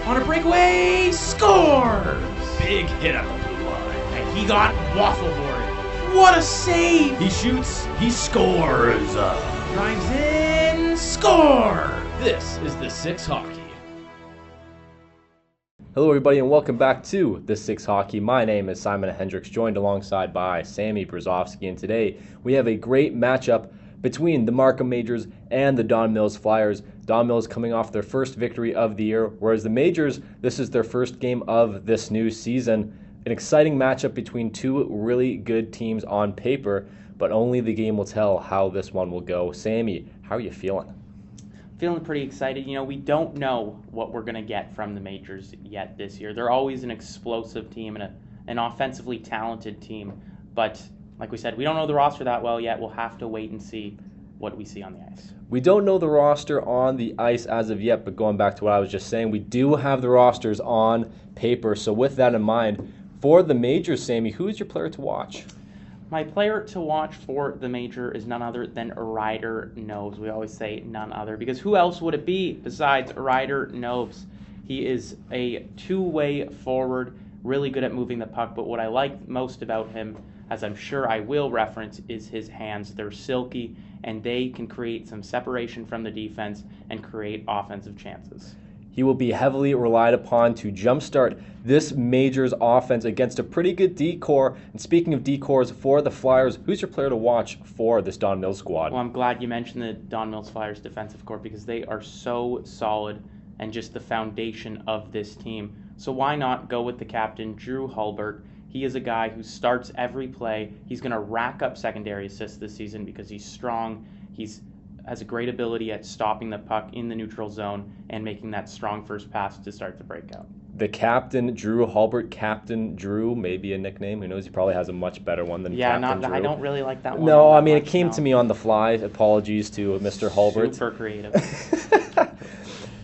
On a breakaway, scores! Big hit at the blue line. And he got waffleboarded. What a save! He shoots, he scores. Drives in, score! This is the Six Hockey. Hello everybody and welcome back to the Six Hockey. My name is Simon Hendricks, joined alongside by Sammy Brzozowski, and today we have a great matchup between the Markham Majors and the Don Mills Flyers. Don Mills coming off their first victory of the year, whereas the Majors, this is their first game of this new season. An exciting matchup between two really good teams on paper, but only the game will tell how this one will go. Sammy, how are you feeling? Feeling pretty excited. You know, we don't know what we're going to get from the Majors yet this year. They're always an explosive team and an offensively talented team, but like we said, we don't know the roster that well yet. We'll have to wait and see what we see on the ice. We don't know the roster on the ice as of yet, but going back to what I was just saying, we do have the rosters on paper. So with that in mind, for the Majors, Sammy, who is your player to watch? My player to watch for the Major is none other than Ryder Noves. We always say none other because who else would it be besides Ryder Noves? He is a two-way forward, really good at moving the puck, but what I like most about him, as I'm sure I will reference, is his hands. They're silky, and they can create some separation from the defense and create offensive chances. He will be heavily relied upon to jumpstart this Majors offense against a pretty good D-core. And speaking of D-cores for the Flyers, who's your player to watch for this Don Mills squad? Well, I'm glad you mentioned the Don Mills Flyers defensive core because they are so solid and just the foundation of this team. So why not go with the captain, Drew Hulbert? He is a guy who starts every play. He's going to rack up secondary assists this season because he's strong. Has a great ability at stopping the puck in the neutral zone and making that strong first pass to start the breakout. The captain, Drew Hulbert, Captain Drew, maybe a nickname. Who knows? He probably has a much better one than Captain Drew. I don't really like that one. No, I mean, it came to me on the fly. Apologies to Mr. Hulbert. Super creative.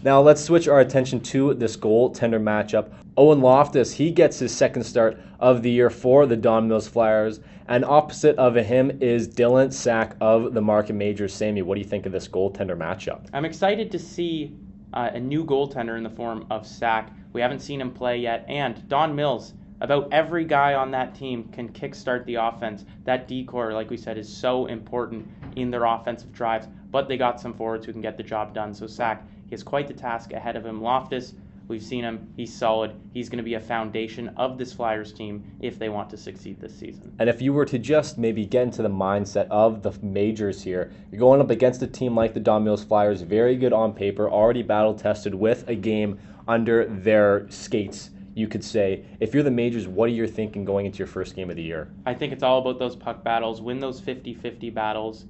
Now let's switch our attention to this goaltender matchup. Owen Loftus, he gets his second start of the year for the Don Mills Flyers. And opposite of him is Dylan Sack of the Markham Majors. Sammy, what do you think of this goaltender matchup? I'm excited to see a new goaltender in the form of Sack. We haven't seen him play yet. And Don Mills, about every guy on that team can kickstart the offense. That D-core, like we said, is so important in their offensive drives. But they got some forwards who can get the job done. So Sack, he has quite the task ahead of him. Loftus, we've seen him. He's solid. He's going to be a foundation of this Flyers team if they want to succeed this season. And if you were to just maybe get into the mindset of the Majors here, you're going up against a team like the Don Mills Flyers, very good on paper, already battle-tested with a game under their skates, you could say. If you're the Majors, what are you thinking going into your first game of the year? I think it's all about those puck battles. Win those 50-50 battles.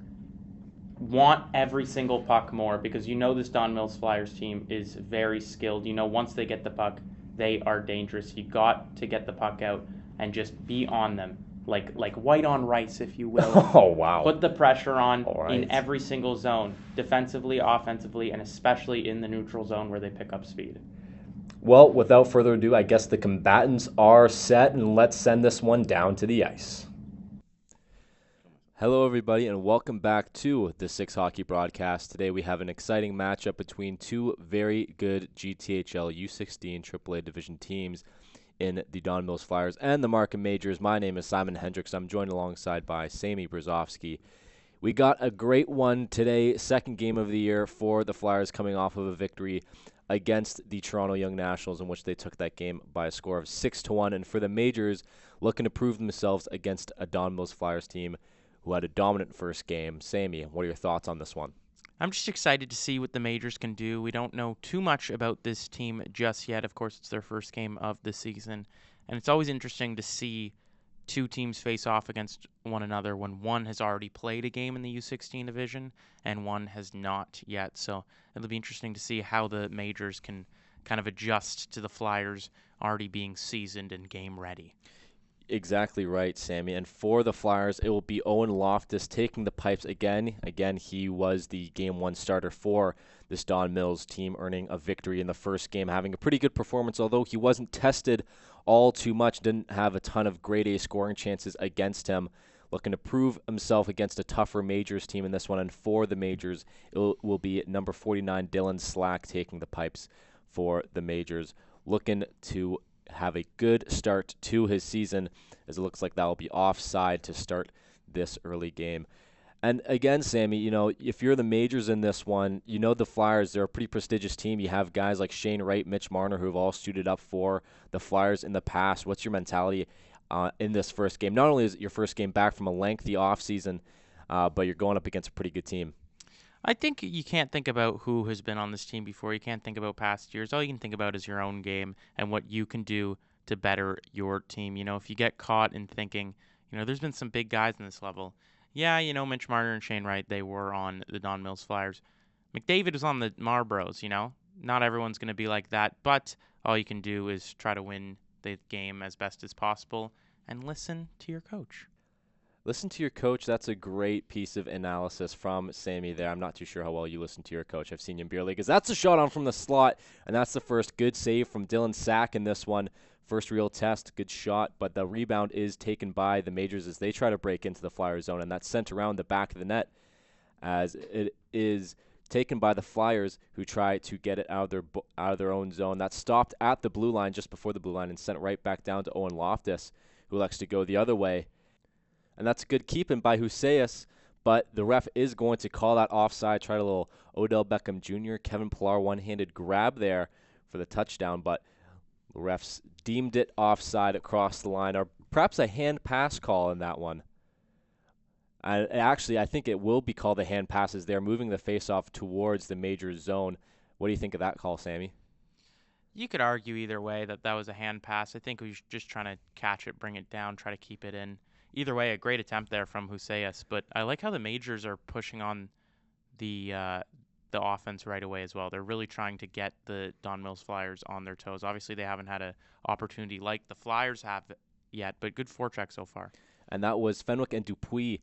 Want every single puck more because you know this Don Mills Flyers team is very skilled. You know once they get the puck, they are dangerous. You got to get the puck out and just be on them, like white on rice, if you will. Oh, wow. Put the pressure on right. in every single zone, defensively, offensively, and especially in the neutral zone where they pick up speed. Well, without further ado, I guess the combatants are set, and let's send this one down to the ice. Hello, everybody, and welcome back to the Six Hockey broadcast. Today we have an exciting matchup between two very good GTHL U16 AAA division teams in the Don Mills Flyers and the Markham Majors. My name is Simon Hendricks. I'm joined alongside by Sammy Brzozowski. We got a great one today, second game of the year for the Flyers coming off of a victory against the Toronto Young Nationals in which they took that game by a score of 6-1. And for the Majors, looking to prove themselves against a Don Mills Flyers team who had a dominant first game. Sammy, what are your thoughts on this one? I'm just excited to see what the Majors can do. We don't know too much about this team just yet. Of course, it's their first game of the season. And it's always interesting to see two teams face off against one another when one has already played a game in the U16 division and one has not yet. So it'll be interesting to see how the Majors can kind of adjust to the Flyers already being seasoned and game ready. Exactly right, Sammy. And for the Flyers, it will be Owen Loftus taking the pipes again. Again, he was the Game 1 starter for this Don Mills team, earning a victory in the first game, having a pretty good performance, although he wasn't tested all too much, didn't have a ton of grade A scoring chances against him. Looking to prove himself against a tougher Majors team in this one. And for the Majors, it will be number 49, Dylan Slack, taking the pipes for the Majors, looking to have a good start to his season, as it looks like that will be offside to start this early game. And again, Sammy, if you're the Majors in this one, the Flyers, they're a pretty prestigious team. You have guys like Shane Wright, Mitch Marner, who have all suited up for the Flyers in the past. What's your mentality in this first game? Not only is it your first game back from a lengthy offseason, but you're going up against a pretty good team. I think you can't think about who has been on this team before. You can't think about past years. All you can think about is your own game and what you can do to better your team. If you get caught in thinking, there's been some big guys in this level. Yeah, Mitch Marner and Shane Wright, they were on the Don Mills Flyers. McDavid was on the Marlboros, Not everyone's going to be like that, but all you can do is try to win the game as best as possible and listen to your coach. Listen to your coach. That's a great piece of analysis from Sammy there. I'm not too sure how well you listen to your coach. I've seen you in beer leagues. That's a shot on from the slot, and that's the first good save from Dylan Sack in this one. First real test, good shot, but the rebound is taken by the Majors as they try to break into the Flyers zone, and that's sent around the back of the net as it is taken by the Flyers, who try to get it out of their own zone. That's stopped at the blue line, just before the blue line, and sent right back down to Owen Loftus, who elects to go the other way. And that's a good keeping by Huseus, but the ref is going to call that offside. Tried a little Odell Beckham Jr., Kevin Pillar one-handed grab there for the touchdown, but the refs deemed it offside across the line, or perhaps a hand pass call in that one. Actually, I think it will be called a hand pass as they're moving the faceoff towards the Majors zone. What do you think of that call, Sammy? You could argue either way that was a hand pass. I think we were just trying to catch it, bring it down, try to keep it in. Either way, a great attempt there from Huseus, but I like how the Majors are pushing on the offense right away as well. They're really trying to get the Don Mills Flyers on their toes. Obviously, they haven't had an opportunity like the Flyers have yet, but good forecheck so far. And that was Fenwick and Dupuis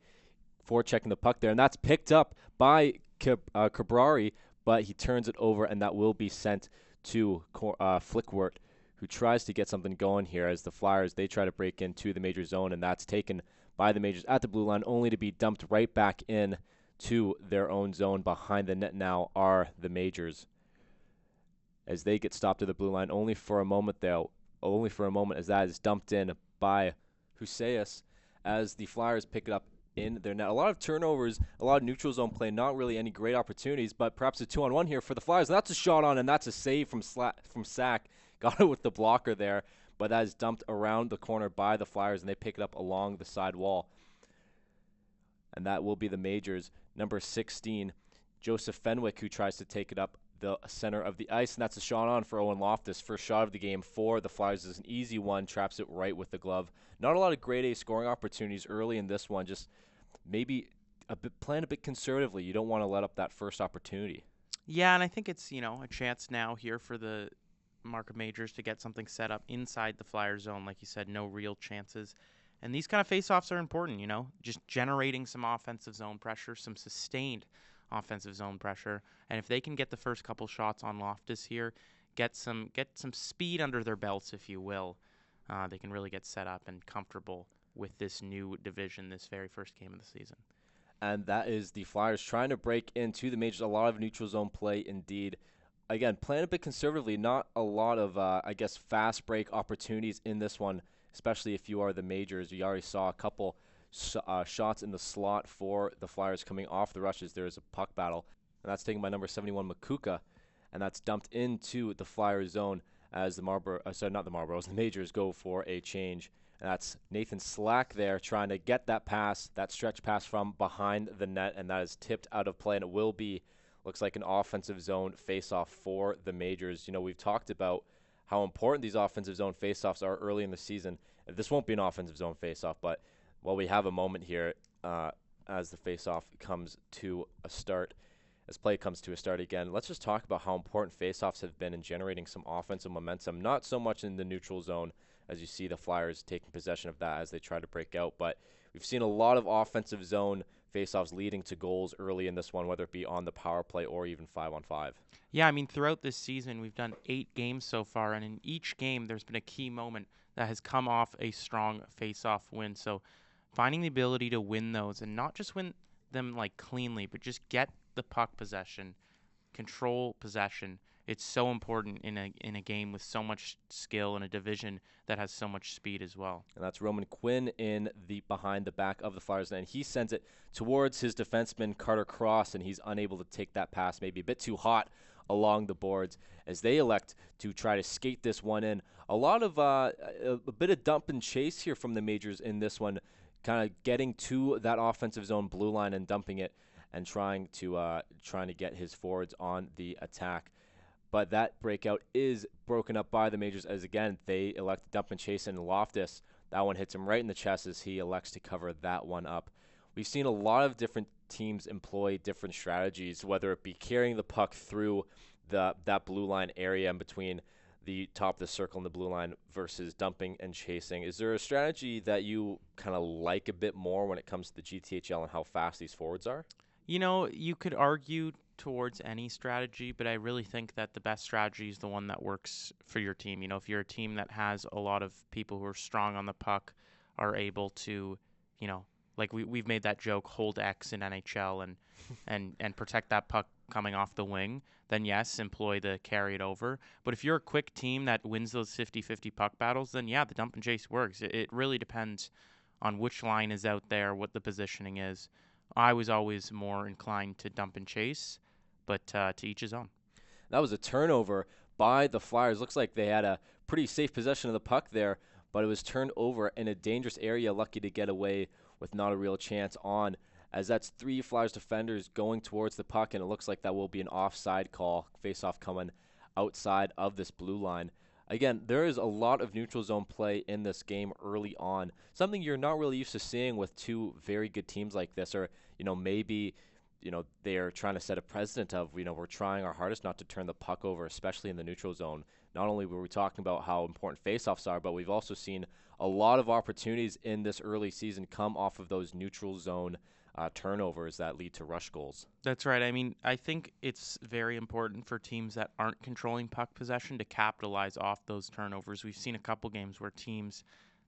forechecking the puck there, and that's picked up by Cabrari, but he turns it over, and that will be sent to Flickwort, who tries to get something going here as the Flyers, they try to break into the Major zone, and that's taken by the Majors at the blue line, only to be dumped right back in to their own zone. Behind the net now are the Majors, as they get stopped to the blue line only for a moment, as that is dumped in by Huseus, as the Flyers pick it up in their net. A lot of turnovers, a lot of neutral zone play, not really any great opportunities, but perhaps a 2-on-1 here for the Flyers. That's a shot on, and that's a save from Sack. Got it with the blocker there, but that is dumped around the corner by the Flyers, and they pick it up along the side wall. And that will be the Majors, number 16, Joseph Fenwick, who tries to take it up the center of the ice, and that's a shot on for Owen Loftus. First shot of the game for the Flyers is an easy one, traps it right with the glove. Not a lot of grade A scoring opportunities early in this one, just maybe playing a bit conservatively. You don't want to let up that first opportunity. Yeah, and I think it's, a chance now here for the Markham Majors to get something set up inside the Flyers zone. Like you said, no real chances. And these kind of face-offs are important, just generating some offensive zone pressure, some sustained offensive zone pressure. And if they can get the first couple shots on Loftus here, get some speed under their belts, if you will, they can really get set up and comfortable with this new division, this very first game of the season. And that is the Flyers trying to break into the Majors. A lot of neutral zone play indeed. Again, playing a bit conservatively, not a lot of, fast break opportunities in this one, especially if you are the Majors. You already saw a couple shots in the slot for the Flyers coming off the rushes. There is a puck battle, and that's taken by number 71, Makuka, and that's dumped into the Flyers zone as the Majors go for a change. And that's Nathan Slack there trying to get that pass, that stretch pass from behind the net, and that is tipped out of play, and it will be, looks like, an offensive zone faceoff for the Majors. We've talked about how important these offensive zone faceoffs are early in the season. This won't be an offensive zone faceoff, but while we have a moment here as the faceoff comes to a start, as play comes to a start again, let's just talk about how important faceoffs have been in generating some offensive momentum, not so much in the neutral zone, as you see the Flyers taking possession of that as they try to break out. But we've seen a lot of offensive zone faceoffs leading to goals early in this one, whether it be on the power play or even 5-on-5. Yeah, throughout this season, we've done 8 games so far, and in each game, there's been a key moment that has come off a strong faceoff win. So finding the ability to win those, and not just win them cleanly, but just get the puck possession, control possession, it's so important in a game with so much skill in a division that has so much speed as well. And that's Roman Quinn in the behind the back of the Flyers, and he sends it towards his defenseman Carter Cross, and he's unable to take that pass, maybe a bit too hot along the boards as they elect to try to skate this one in. A lot of a bit of dump and chase here from the Majors in this one, kind of getting to that offensive zone blue line and dumping it and trying to get his forwards on the attack. But that breakout is broken up by the Majors as, again, they elect to dump and chase, and Loftus, that one hits him right in the chest as he elects to cover that one up. We've seen a lot of different teams employ different strategies, whether it be carrying the puck through that blue line area in between the top of the circle and the blue line versus dumping and chasing. Is there a strategy that you kind of like a bit more when it comes to the GTHL and how fast these forwards are? You know, you could argue towards any strategy, but I really think that the best strategy is the one that works for your team. You know, if you're a team that has a lot of people who are strong on the puck, are able to, you know, like we've made that joke, hold X in NHL and protect that puck coming off the wing, then yes, employ the carry it over. But if you're a quick team that wins those 50-50 puck battles, then yeah, the dump and chase works. It really depends on which line is out there, what the positioning is. I was always more inclined to dump and chase, but to each his own. That was a turnover by the Flyers. Looks like they had a pretty safe possession of the puck there, but it was turned over in a dangerous area, lucky to get away with not a real chance on, as that's three Flyers defenders going towards the puck, and it looks like that will be an offside call, face-off coming outside of this blue line. Again, there is a lot of neutral zone play in this game early on, something you're not really used to seeing with two very good teams like this, or, you know, maybe, you know, they're trying to set a precedent of, you know, we're trying our hardest not to turn the puck over, especially in the neutral zone. Not only were we talking about how important faceoffs are, but we've also seen a lot of opportunities in this early season come off of those neutral zone turnovers that lead to rush goals. That's right. I mean, I think it's very important for teams that aren't controlling puck possession to capitalize off those turnovers. We've seen a couple games where teams,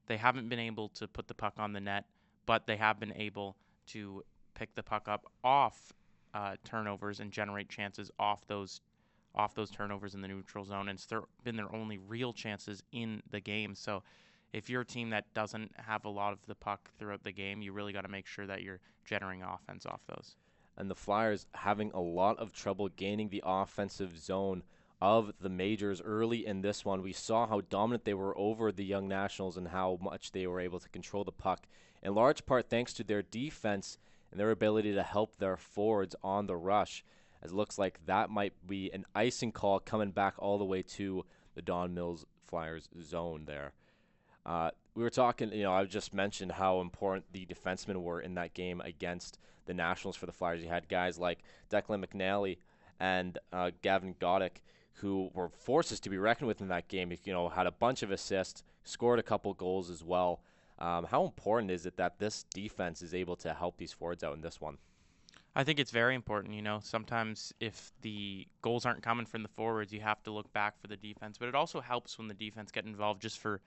they haven't been able to put the puck on the net, but they have been able to pick the puck up off turnovers and generate chances off those turnovers in the neutral zone, and it's been their only real chances in the game. So if you're a team that doesn't have a lot of the puck throughout the game, you really got to make sure that you're generating offense off those. And the Flyers having a lot of trouble gaining the offensive zone of the Majors early in this one. We saw how dominant they were over the Young Nationals and how much they were able to control the puck, in large part thanks to their defense and their ability to help their forwards on the rush. As it looks like that might be an icing call coming back all the way to the Don Mills Flyers zone there. We were talking, you know, I just mentioned how important the defensemen were in that game against the Nationals for the Flyers. You had guys like Declan McNally and Gavin Goddick, who were forces to be reckoned with in that game. You know, had a bunch of assists, scored a couple goals as well. How important is it that this defense is able to help these forwards out in this one? I think it's very important. You know, sometimes if the goals aren't coming from the forwards, you have to look back for the defense. But it also helps when the defense get involved just for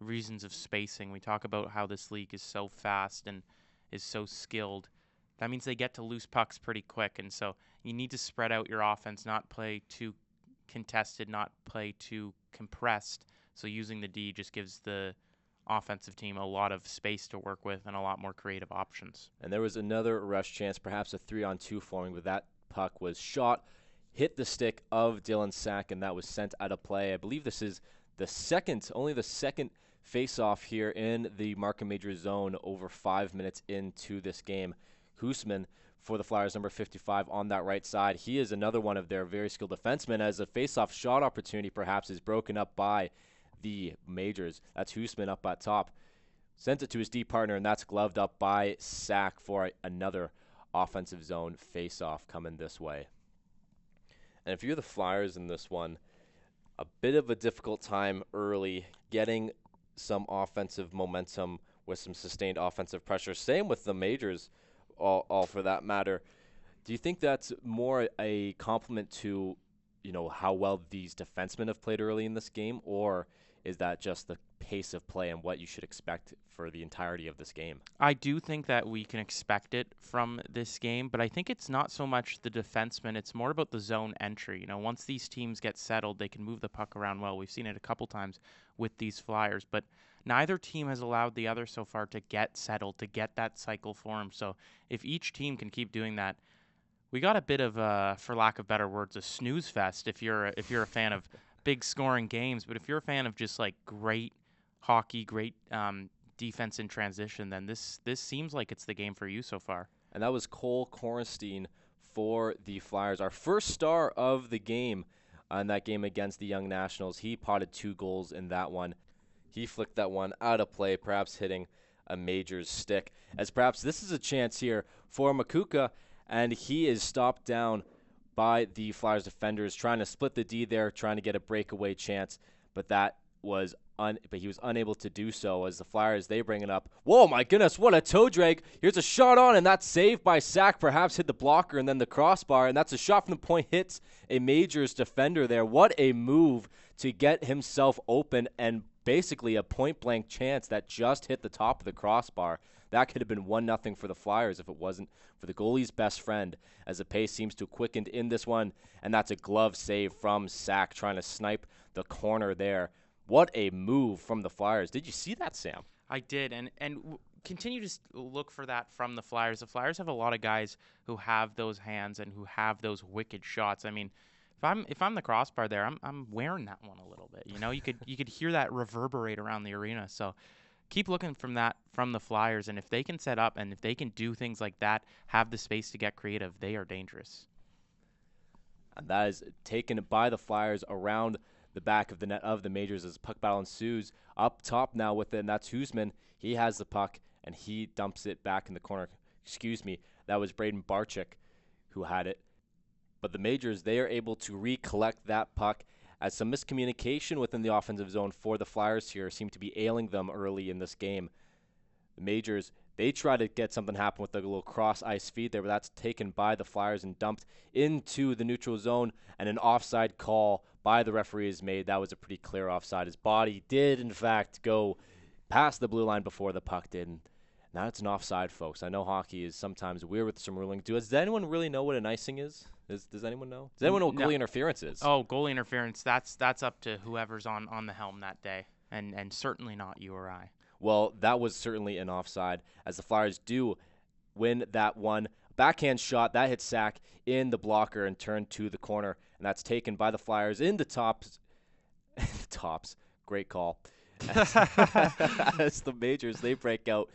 reasons of spacing. We talk about how this league is so fast and is so skilled. That means they get to loose pucks pretty quick. And so you need to spread out your offense, not play too contested, not play too compressed. So using the D just gives the offensive team a lot of space to work with and a lot more creative options. And there was another rush chance, perhaps a 3-on-2 forming, but that puck was shot, hit the stick of Dylan Sack, and that was sent out of play. I believe this is only the second face-off here in the Markham Major zone over 5 minutes into this game. Hoosman for the Flyers, number 55 on that right side. He is another one of their very skilled defensemen, as a face-off shot opportunity perhaps is broken up by the Majors. That's Hoosman up at top. Sent it to his D partner, and that's gloved up by Sack for another offensive zone face-off coming this way. And if you're the Flyers in this one, a bit of a difficult time early getting some offensive momentum with some sustained offensive pressure. Same with the Majors, all for that matter. Do you think that's more a compliment to how well these defensemen have played early in this game, or is that just the pace of play and what you should expect for the entirety of this game? I do think that we can expect it from this game, but I think it's not so much the defenseman. It's more about the zone entry. Once these teams get settled, they can move the puck around well. We've seen it a couple times with these Flyers, but neither team has allowed the other so far to get settled, to get that cycle formed. So if each team can keep doing that, we got a bit of, for lack of better words, a snooze fest if you're a fan of big scoring games. But if you're a fan of just like great hockey, great defense in transition, then this seems like it's the game for you so far. And that was Cole Korenstein for the Flyers, our first star of the game in that game against the Young Nationals. He potted 2 goals in that one. He flicked that one out of play, perhaps hitting a Major's stick, as perhaps this is a chance here for Makuka, and he is stopped down by the Flyers defenders, trying to split the D there, trying to get a breakaway chance, but he was unable to do so as the Flyers, they bring it up. Whoa, my goodness, what a toe drag. Here's a shot on, and that's saved by Sack, perhaps hit the blocker and then the crossbar, and that's a shot from the point, hits a Majors defender there. What a move to get himself open, and basically a point-blank chance that just hit the top of the crossbar. That could have been 1-0 for the Flyers if it wasn't for the goalie's best friend, as the pace seems to have quickened in this one, and that's a glove save from Sack, trying to snipe the corner there. What a move from the Flyers. Did you see that, Sam? I did, and continue to look for that from the Flyers. The Flyers have a lot of guys who have those hands and who have those wicked shots. I mean, if I'm the crossbar there, I'm wearing that one a little bit. You could hear that reverberate around the arena. So keep looking from the Flyers, and if they can set up and if they can do things like that, have the space to get creative, they are dangerous. And that is taken by the Flyers around the back of the net of the Majors as puck battle ensues. Up top now with it, and that's Husman. He has the puck, and he dumps it back in the corner. Excuse me, that was Braden Barczyk who had it. But the Majors, they are able to recollect that puck, as some miscommunication within the offensive zone for the Flyers here seemed to be ailing them early in this game. The Majors, they try to get something happen with the little cross-ice feed there, but that's taken by the Flyers and dumped into the neutral zone, and an offside call by the referee is made. That was a pretty clear offside. His body did, in fact, go past the blue line before the puck did. And now it's an offside, folks. I know hockey is sometimes weird with some ruling. Does anyone really know what an icing is? Does anyone know? Does anyone know what goalie interference is? Oh, goalie interference, that's up to whoever's on the helm that day, and certainly not you or I. Well, that was certainly an offside, as the Flyers do win that one. Backhand shot, that hit Sack in the blocker and turned to the corner, and that's taken by the Flyers in the tops. Tops, great call. As the Majors, they break out,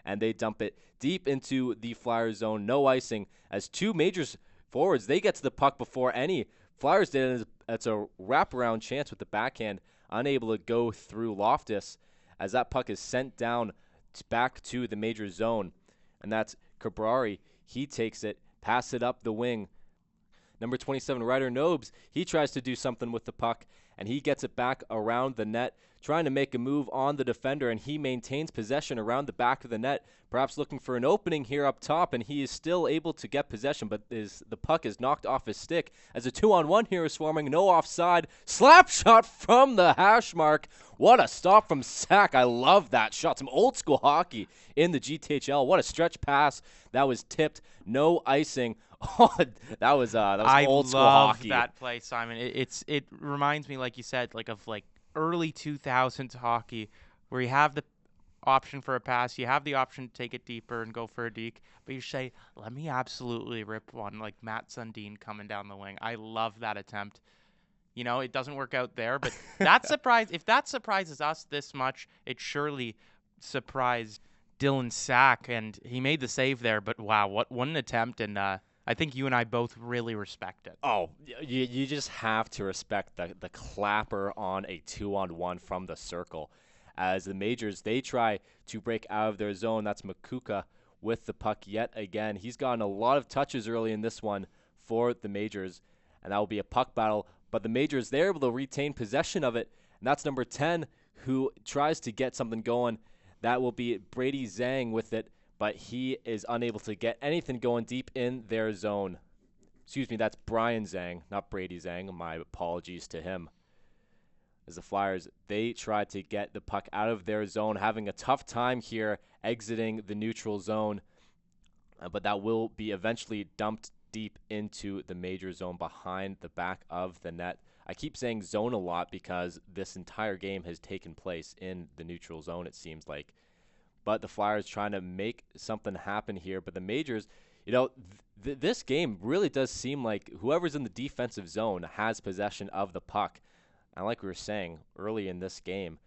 and they dump it deep into the Flyers zone. No icing, as 2 Majors forwards, they get to the puck before any Flyers did. It's a wraparound chance with the backhand, unable to go through Loftus, as that puck is sent down back to the Major zone. And that's Cabrari. He takes it, pass it up the wing. Number 27, Ryder Nobes, he tries to do something with the puck, and he gets it back around the net, trying to make a move on the defender, and he maintains possession around the back of the net, perhaps looking for an opening here up top, and he is still able to get possession, but the puck is knocked off his stick as a 2-on-1 here is forming. No offside. Slap shot from the hash mark. What a stop from Sack. I love that shot. Some old school hockey in the GTHL. What a stretch pass. That was tipped. No icing. Oh, that was old school hockey. I love that play, Simon. It reminds me, like you said, of early 2000s hockey, where you have the option for a pass, you have the option to take it deeper and go for a deke, but you say, let me absolutely rip one, like Matt Sundin coming down the wing. I love that attempt. It doesn't work out there, but if that surprises us this much, it surely surprised Dylan Sack, and he made the save there, but wow, what an attempt, and I think you and I both really respect it. Oh, you just have to respect the clapper on a 2-on-1 from the circle. As the Majors, they try to break out of their zone. That's Makuka with the puck yet again. He's gotten a lot of touches early in this one for the Majors, and that will be a puck battle. But the Majors, they're able to retain possession of it, and that's number 10 who tries to get something going. That will be Brady Zhang with it, but he is unable to get anything going deep in their zone. That's Brian Zhang, not Brady Zhang. My apologies to him. As the Flyers, they tried to get the puck out of their zone, having a tough time here exiting the neutral zone. But that will be eventually dumped deep into the major zone behind the back of the net. I keep saying zone a lot because this entire game has taken place in the neutral zone, it seems like. But the Flyers trying to make something happen here. But the Majors, this game really does seem like whoever's in the defensive zone has possession of the puck. And like we were saying early in this game,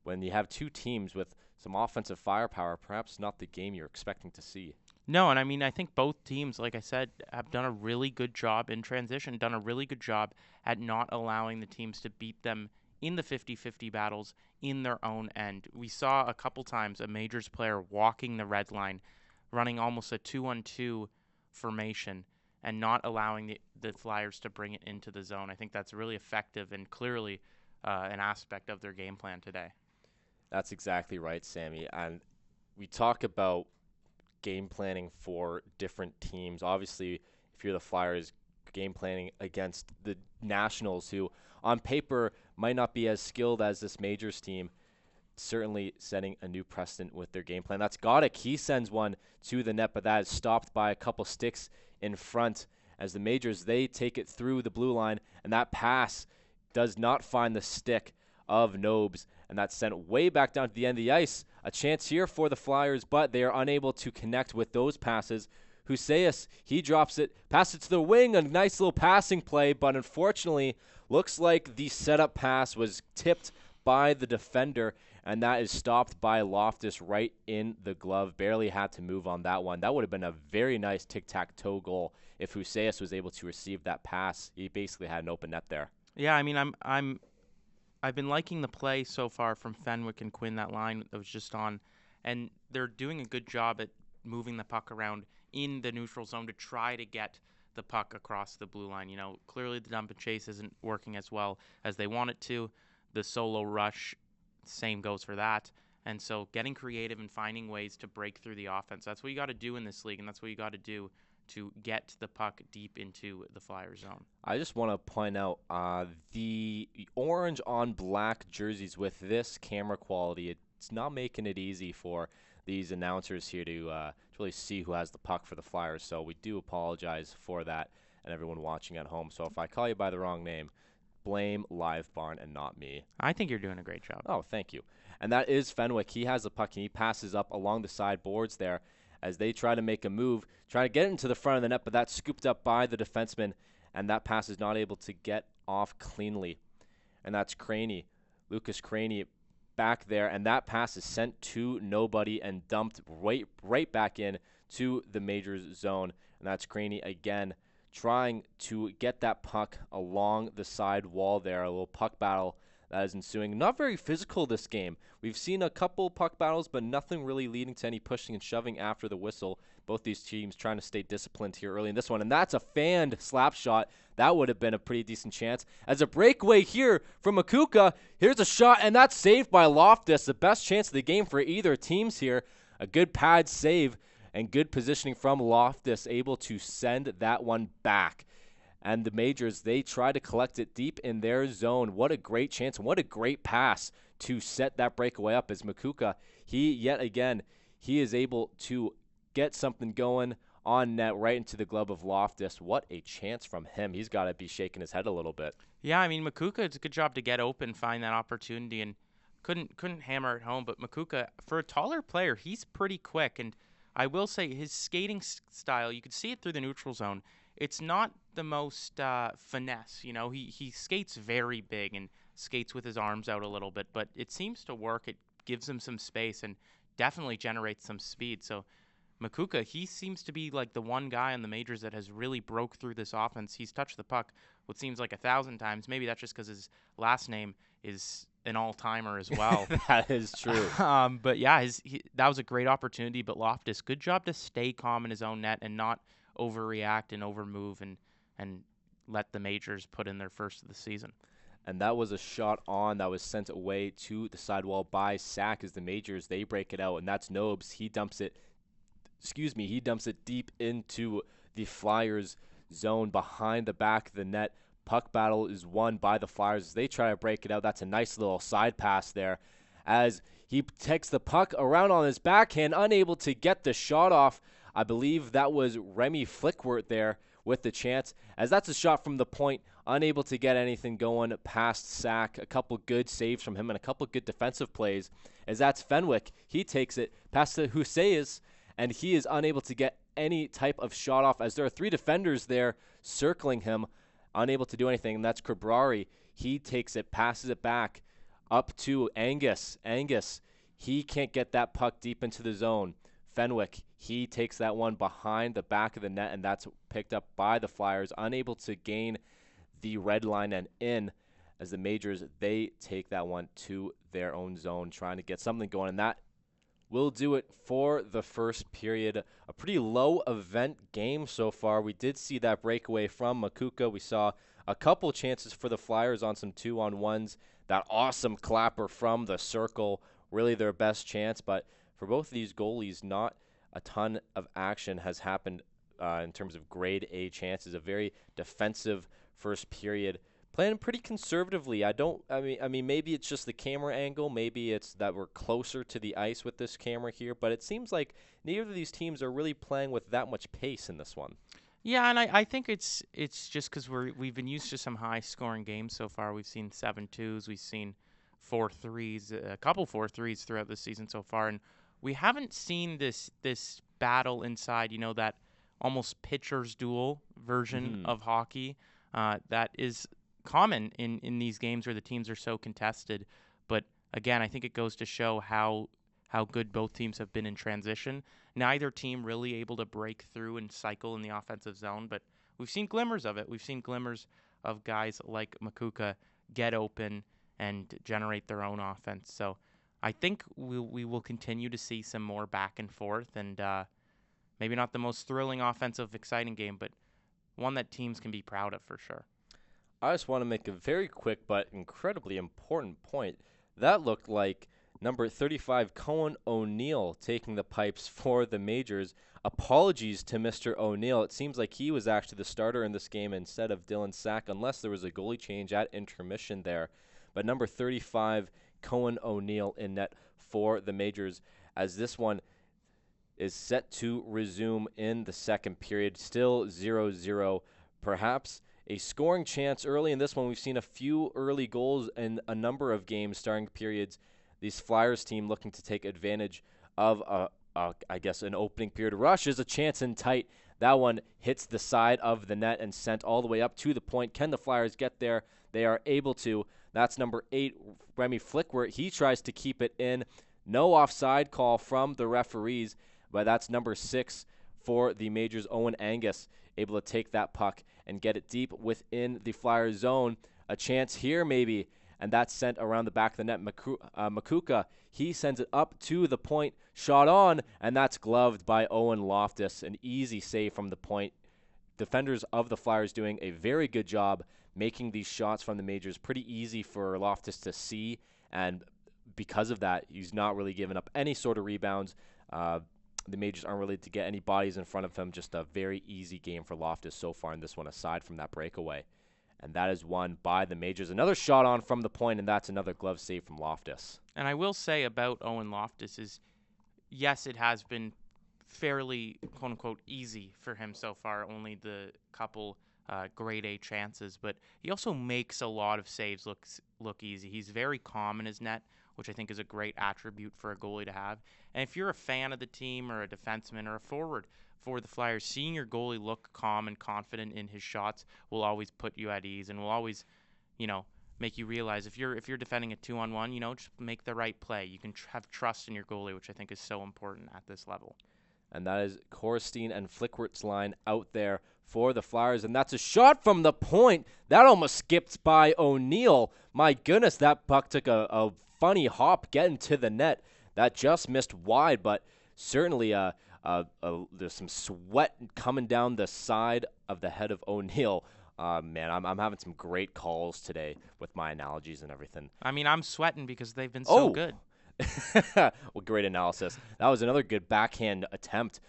when you have two teams with some offensive firepower, perhaps not the game you're expecting to see. No, and I mean, I think both teams, like I said, have done a really good job in transition, done a really good job at not allowing the teams to beat them in the 50-50 battles in their own end. We saw a couple times a Majors player walking the red line, running almost a 2-on-2 formation, and not allowing the Flyers to bring it into the zone. I think that's really effective and clearly an aspect of their game plan today. That's exactly right, Sammy. And we talk about game planning for different teams. Obviously, if you're the Flyers, game planning against the Nationals, who on paper might not be as skilled as this Majors team, certainly setting a new precedent with their game plan. That's Godek. He sends one to the net, but that is stopped by a couple sticks in front as the Majors, they take it through the blue line, and that pass does not find the stick of Nobes, and that's sent way back down to the end of the ice. A chance here for the Flyers, but they are unable to connect with those passes. Huseus, he drops it, passes it to the wing, a nice little passing play, but unfortunately, looks like the setup pass was tipped by the defender, and that is stopped by Loftus right in the glove. Barely had to move on that one. That would have been a very nice tic-tac-toe goal if Huseus was able to receive that pass. He basically had an open net there. Yeah, I mean, I've been liking the play so far from Fenwick and Quinn, that line that was just on, and they're doing a good job at moving the puck around in the neutral zone to try to get the puck across the blue line. Clearly the dump and chase isn't working as well as they want it to. The solo rush, same goes for that. And so getting creative and finding ways to break through the offense, that's what you got to do in this league, and that's what you got to do to get the puck deep into the Flyer zone. I just want to point out the orange on black jerseys with this camera quality, it's not making it easy for these announcers here to really see who has the puck for the Flyers. So we do apologize for that and everyone watching at home. So if I call you by the wrong name, blame Live Barn and not me. I think you're doing a great job. Oh, thank you. And that is Fenwick. He has the puck and he passes up along the side boards there as they try to make a move, try to get into the front of the net, but that's scooped up by the defenseman, and that pass is not able to get off cleanly. And that's Craney, Lucas Craney back there, and that pass is sent to nobody and dumped right back in to the Majors zone. And that's Craney again trying to get that puck along the side wall there, a little puck battle that is ensuing. Not very physical this game. We've seen a couple puck battles, but nothing really leading to any pushing and shoving after the whistle. Both these teams trying to stay disciplined here early in this one, and that's a fanned slap shot. That would have been a pretty decent chance. As a breakaway here from Makuka, here's a shot, and that's saved by Loftus. The best chance of the game for either teams here. A good pad save and good positioning from Loftus, able to send that one back. And the Majors, they try to collect it deep in their zone. What a great chance and what a great pass to set that breakaway up as Makuka, he is able to get something going on net right into the glove of Loftus. What a chance from him. He's got to be shaking his head a little bit. Yeah, I mean, Makuka, it's a good job to get open, find that opportunity, and couldn't hammer it home. But Makuka, for a taller player, he's pretty quick. And I will say his skating style, you could see it through the neutral zone. It's not the most finesse, He skates very big and skates with his arms out a little bit, but it seems to work. It gives him some space and definitely generates some speed. So Makuka, he seems to be like the one guy on the Majors that has really broke through this offense. He's touched the puck what seems like 1,000 times. Maybe that's just because his last name is an all-timer as well. That is true. But yeah, that was a great opportunity. But Loftus, good job to stay calm in his own net and not overreact and overmove and let the Majors put in their first of the season. And that was a shot on that was sent away to the sidewall by Sack as the Majors, they break it out, and that's Nobes. He dumps it deep into the Flyers zone behind the back of the net. Puck battle is won by the Flyers as they try to break it out. That's a nice little side pass there as he takes the puck around on his backhand, unable to get the shot off. I believe that was Remy Flickwert there with the chance, as that's a shot from the point, unable to get anything going past Sack. A couple good saves from him and a couple good defensive plays, as that's Fenwick. He takes it past the Husseis, and he is unable to get any type of shot off, as there are 3 defenders there circling him, unable to do anything, and that's Cabrari. He takes it, passes it back up to Angus. Angus, he can't get that puck deep into the zone. Fenwick, he takes that one behind the back of the net, and that's picked up by the Flyers, unable to gain the red line and in, as the Majors, they take that one to their own zone, trying to get something going, and that will do it for the first period. A pretty low event game so far. We did see that breakaway from Makuka. We saw a couple chances for the Flyers on some 2-on-1s. That awesome clapper from the circle, really their best chance, but for both of these goalies, not a ton of action has happened in terms of grade A chances. A very defensive first period, playing pretty conservatively. I mean, maybe it's just the camera angle. Maybe it's that we're closer to the ice with this camera here. But it seems like neither of these teams are really playing with that much pace in this one. Yeah, and I think it's just because we've been used to some high-scoring games so far. We've seen 7-2s, we've seen 4-3s, a couple 4-3s throughout the season so far, and we haven't seen this battle inside, that almost pitcher's duel version of hockey that is common in these games where the teams are so contested. But again, I think it goes to show how good both teams have been in transition. Neither team really able to break through and cycle in the offensive zone, but we've seen glimmers of it. We've seen glimmers of guys like Makuka get open and generate their own offense. So I think we will continue to see some more back and forth, and maybe not the most thrilling offensive, exciting game, but one that teams can be proud of for sure. I just want to make a very quick but incredibly important point. That looked like number 35, Cohen O'Neill, taking the pipes for the Majors. Apologies to Mr. O'Neill. It seems like he was actually the starter in this game instead of Dylan Sack, unless there was a goalie change at intermission there. But number 35, Cohen O'Neill in net for the Majors, as this one is set to resume in the second period. Still 0-0. Perhaps a scoring chance early in this one. We've seen a few early goals in a number of games starting periods. This Flyers team looking to take advantage of, I guess, an opening period rush. Is a chance in tight. That one hits the side of the net and sent all the way up to the point. Can the Flyers get there? They are able to. That's number 8, Remy Flickwert. He tries to keep it in. No offside call from the referees, but that's number 6 for the Majors, Owen Angus, able to take that puck and get it deep within the Flyers zone. A chance here maybe, and that's sent around the back of the net. Makuka, he sends it up to the point, shot on, and that's gloved by Owen Loftus. An easy save from the point. Defenders of the Flyers doing a very good job making these shots from the Majors pretty easy for Loftus to see, and because of that, he's not really giving up any sort of rebounds. The Majors aren't really to get any bodies in front of him. Just a very easy game for Loftus so far in this one, aside from that breakaway. And that is won by the Majors. Another shot on from the point, and that's another glove save from Loftus. And I will say about Owen Loftus is, yes, it has been fairly, quote-unquote, easy for him so far, only the couple grade A chances, but he also makes a lot of saves look easy. He's very calm in his net, which I think is a great attribute for a goalie to have. And if you're a fan of the team or a defenseman or a forward for the Flyers, seeing your goalie look calm and confident in his shots will always put you at ease and will always, make you realize if you're defending a 2-on-1, just make the right play. You can have trust in your goalie, which I think is so important at this level. And that is Korstein and Flickwert's line out there for the Flyers. And that's a shot from the point. That almost skipped by O'Neill. My goodness, that puck took a funny hop getting to the net. That just missed wide, but certainly there's some sweat coming down the side of the head of O'Neill. Man, I'm having some great calls today with my analogies and everything. I mean, I'm sweating because they've been so good. Well, great analysis. That was another good backhand attempt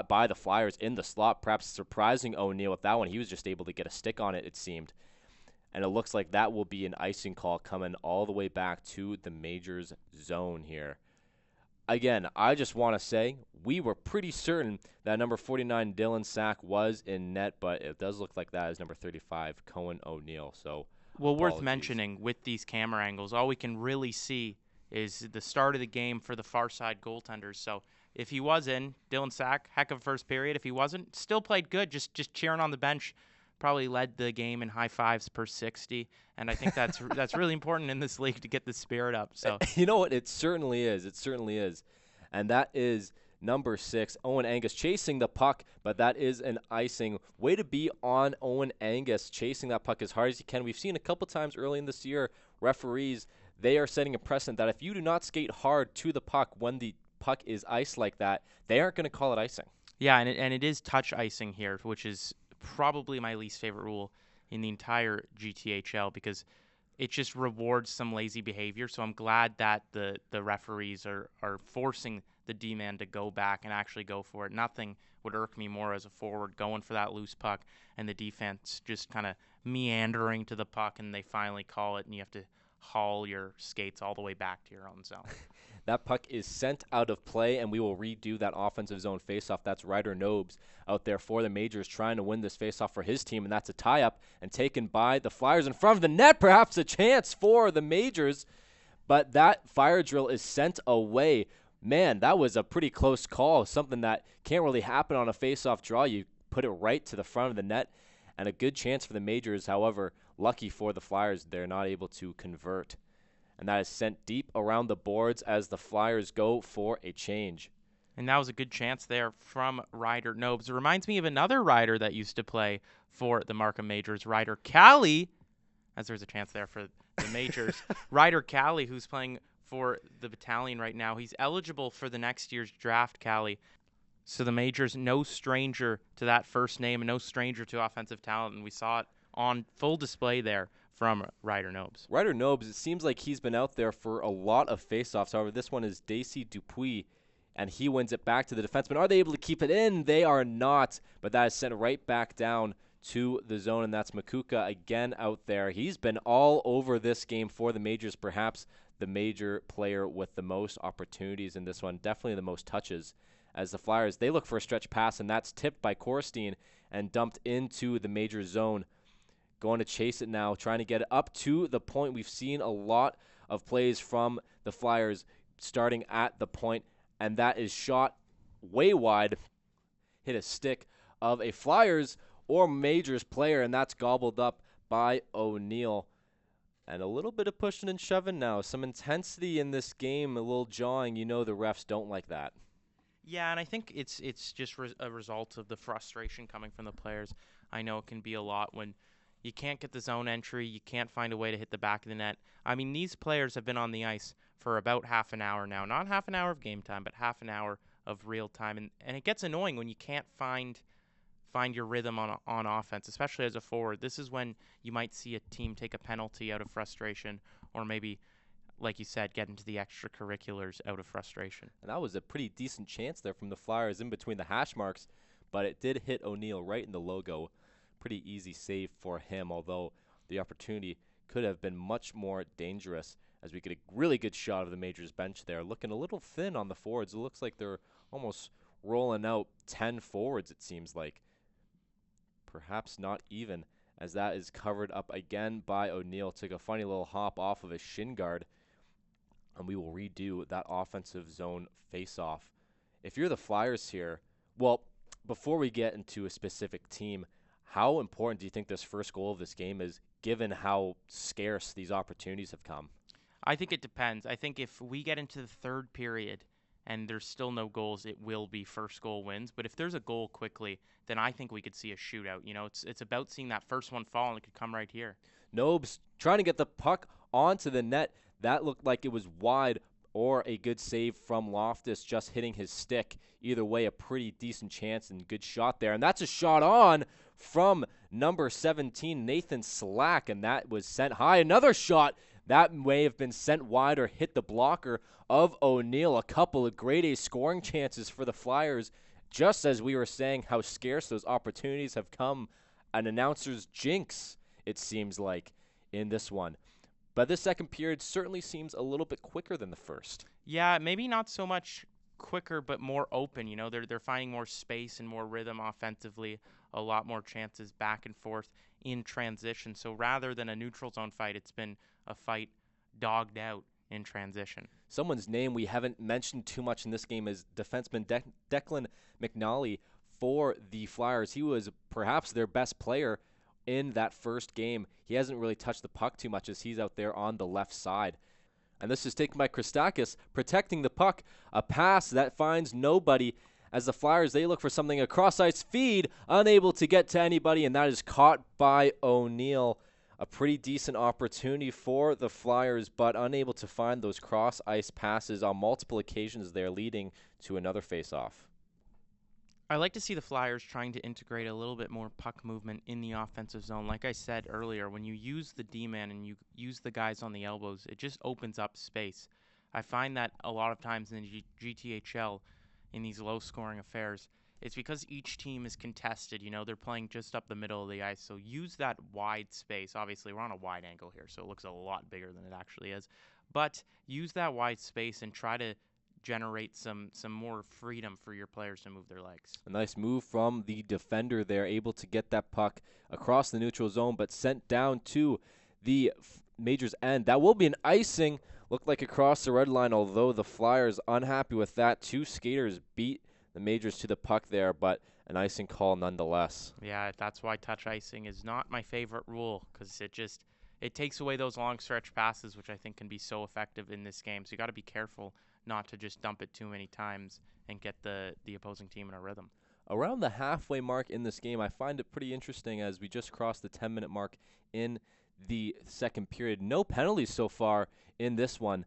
by the Flyers in the slot, perhaps surprising O'Neill with that one. He was just able to get a stick on it, it seemed. And it looks like that will be an icing call coming all the way back to the Majors zone here. Again, I just want to say we were pretty certain that number 49 Dylan Sack was in net, but it does look like that is number 35 Cohen O'Neill. So, well, worth mentioning with these camera angles, all we can really see is the start of the game for the far side goaltenders. So if he was in, Dylan Sack, heck of a first period. If he wasn't, still played good, just cheering on the bench. Probably led the game in high fives per 60, and I think that's really important in this league to get the spirit up. So you know what? It certainly is. It certainly is. And that is number 6, Owen Angus, chasing the puck, but that is an icing. Way to be on Owen Angus, chasing that puck as hard as you can. We've seen a couple times early in this year, referees, they are setting a precedent that if you do not skate hard to the puck when the puck is iced like that, they aren't going to call it icing. Yeah, and it is touch icing here, which is probably my least favorite rule in the entire GTHL because it just rewards some lazy behavior. So I'm glad that the referees are forcing the D-man to go back and actually go for it. Nothing would irk me more as a forward going for that loose puck and the defense just kind of meandering to the puck and they finally call it and you have to haul your skates all the way back to your own zone. That puck is sent out of play, and we will redo that offensive zone faceoff. That's Ryder Nobes out there for the Majors trying to win this faceoff for his team, and that's a tie-up and taken by the Flyers in front of the net. Perhaps a chance for the Majors, but that fire drill is sent away. Man, that was a pretty close call, something that can't really happen on a faceoff draw. You put it right to the front of the net, and a good chance for the Majors. However, lucky for the Flyers, they're not able to convert. And that is sent deep around the boards as the Flyers go for a change. And that was a good chance there from Ryder Nobes. It reminds me of another Ryder that used to play for the Markham Majors, Ryder Cali, as there's a chance there for the Majors. Ryder Cali, who's playing for the Battalion right now. He's eligible for the next year's draft, Cali. So the Majors, no stranger to that first name and no stranger to offensive talent, and we saw it on full display there from Ryder Nobes. Ryder Nobes, it seems like he's been out there for a lot of faceoffs. However, this one is Daisy Dupuis, and he wins it back to the defenseman. Are they able to keep it in? They are not, but that is sent right back down to the zone, and that's Makuka again out there. He's been all over this game for the Majors, perhaps the major player with the most opportunities in this one, definitely the most touches. As the Flyers, they look for a stretch pass, and that's tipped by Korstein and dumped into the Major zone. Going to chase it now, trying to get it up to the point. We've seen a lot of plays from the Flyers starting at the point, and that is shot way wide. Hit a stick of a Flyers or Majors player, and that's gobbled up by O'Neill. And a little bit of pushing and shoving now. Some intensity in this game, a little jawing. You know the refs don't like that. Yeah, and I think it's just a result of the frustration coming from the players. I know it can be a lot when you can't get the zone entry, you can't find a way to hit the back of the net. I mean, these players have been on the ice for about half an hour now. Not half an hour of game time, but half an hour of real time. And it gets annoying when you can't find your rhythm on offense, especially as a forward. This is when you might see a team take a penalty out of frustration or maybe, like you said, get into the extracurriculars out of frustration. And that was a pretty decent chance there from the Flyers in between the hash marks, but it did hit O'Neill right in the logo. Pretty easy save for him, although the opportunity could have been much more dangerous as we get a really good shot of the Majors bench there. Looking a little thin on the forwards. It looks like they're almost rolling out 10 forwards, it seems like. Perhaps not even, as that is covered up again by O'Neill. Took a funny little hop off of his shin guard, and we will redo that offensive zone face-off. If you're the Flyers here, well, before we get into a specific team, how important do you think this first goal of this game is, given how scarce these opportunities have come? I think it depends. I think if we get into the third period and there's still no goals, it will be first goal wins. But if there's a goal quickly, then I think we could see a shootout. You know, it's about seeing that first one fall, and it could come right here. Nobes trying to get the puck onto the net. That looked like it was wide, or a good save from Loftus just hitting his stick. Either way, a pretty decent chance and good shot there. And that's a shot on from number 17, Nathan Slack, and that was sent high. Another shot that may have been sent wide or hit the blocker of O'Neill. A couple of grade A scoring chances for the Flyers. just as we were saying how scarce those opportunities have come, an announcer's jinx, it seems like, in this one. But this second period certainly seems a little bit quicker than the first. Yeah, maybe not so much quicker, but more open. You know, they're finding more space and more rhythm offensively, a lot more chances back and forth in transition. So rather than a neutral zone fight, it's been a fight dogged out in transition. Someone's name we haven't mentioned too much in this game is defenseman Declan McNally for the Flyers. He was perhaps their best player in that first game. He hasn't really touched the puck too much as he's out there on the left side. And this is taken by Christakis, protecting the puck. A pass that finds nobody as the Flyers, they look for something, a cross-ice feed, unable to get to anybody, and that is caught by O'Neill. A pretty decent opportunity for the Flyers, but unable to find those cross-ice passes on multiple occasions there, leading to another face-off. I like to see the Flyers trying to integrate a little bit more puck movement in the offensive zone. Like I said earlier, when you use the D-man and you use the guys on the elbows, it just opens up space. I find that a lot of times in the GTHL, in these low-scoring affairs, it's because each team is contested. You know, they're playing just up the middle of the ice, so use that wide space. Obviously, we're on a wide angle here, so it looks a lot bigger than it actually is. But use that wide space and try to generate some more freedom for your players to move their legs. A nice move from the defender there, able to get that puck across the neutral zone, but sent down to the Majors' end. That will be an icing, looked like across the red line, although the Flyers unhappy with that. Two skaters beat the Majors to the puck there, but an icing call nonetheless. Yeah, that's why touch icing is not my favorite rule, because it takes away those long stretch passes, which I think can be so effective in this game. So you got to be careful not to just dump it too many times and get the opposing team in a rhythm. Around the halfway mark in this game, I find it pretty interesting as we just crossed the 10-minute mark in the second period. No penalties so far in this one.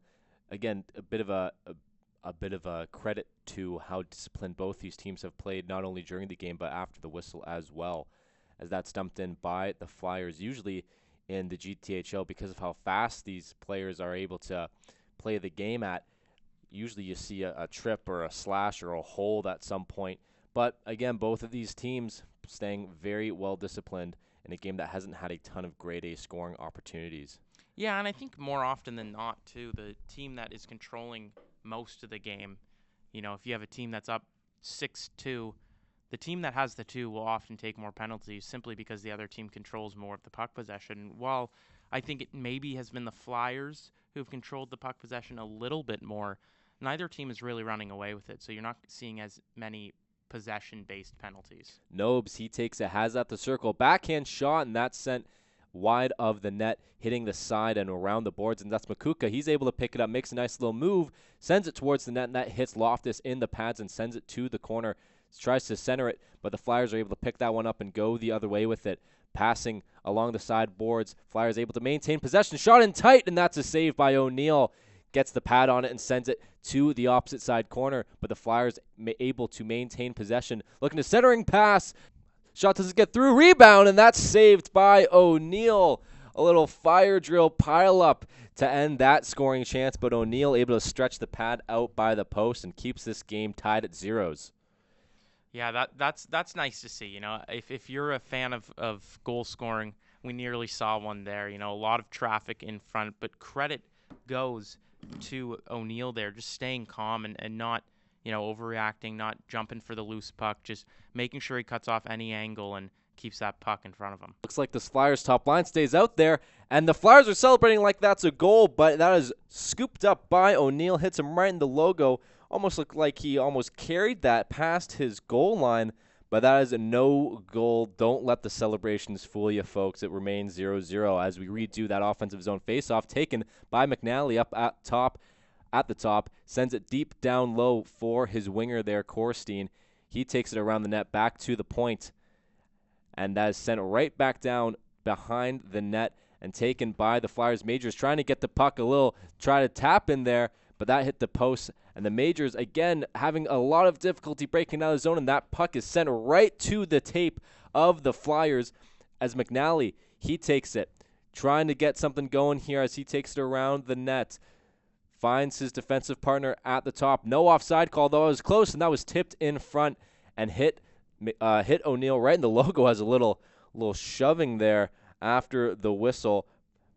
Again, a bit of a credit to how disciplined both these teams have played, not only during the game but after the whistle as well, as that's dumped in by the Flyers. Usually in the GTHL, because of how fast these players are able to play the game at, usually you see a trip or a slash or a hold at some point. But again, both of these teams staying very well disciplined in a game that hasn't had a ton of grade A scoring opportunities. Yeah, and I think more often than not, too, the team that is controlling most of the game, you know, if you have a team that's up 6-2, the team that has the 2 will often take more penalties simply because the other team controls more of the puck possession. While I think it maybe has been the Flyers who've controlled the puck possession a little bit more, neither team is really running away with it, so you're not seeing as many possession-based penalties. Nobes, he takes it, has at the circle, backhand shot, and that's sent wide of the net, hitting the side and around the boards, and that's Makuka. He's able to pick it up, makes a nice little move, sends it towards the net, and that hits Loftus in the pads and sends it to the corner. Tries to center it, but the Flyers are able to pick that one up and go the other way with it. Passing along the side boards, Flyers able to maintain possession, shot in tight, and that's a save by O'Neill. Gets the pad on it and sends it to the opposite side corner, but the Flyers able to maintain possession. Looking to centering pass. Shot doesn't get through. Rebound, and that's saved by O'Neill. A little fire drill pile up to end that scoring chance, but O'Neill able to stretch the pad out by the post and keeps this game tied at 0s. Yeah, that's nice to see. You know, if you're a fan of goal scoring, we nearly saw one there. You know, a lot of traffic in front, but credit goes to O'Neill there, just staying calm and not, you know, overreacting, not jumping for the loose puck, just making sure he cuts off any angle and keeps that puck in front of him. Looks like this Flyers top line stays out there, and the Flyers are celebrating like that's a goal, but that is scooped up by O'Neill, hits him right in the logo. Almost looked like he almost carried that past his goal line, but that is a no goal. Don't let the celebrations fool you, folks. It remains 0-0 as we redo that offensive zone faceoff taken by McNally up at the top, sends it deep down low for his winger there, Korstein. He takes it around the net back to the point, and that is sent right back down behind the net and taken by the Flyers. Majors trying to get the puck try to tap in there, but that hit the post, and the Majors, again, having a lot of difficulty breaking out of the zone, and that puck is sent right to the tape of the Flyers as McNally, he takes it, trying to get something going here as he takes it around the net, finds his defensive partner at the top. No offside call, though it was close, and that was tipped in front, and hit O'Neill right in the logo. Has a little shoving there after the whistle.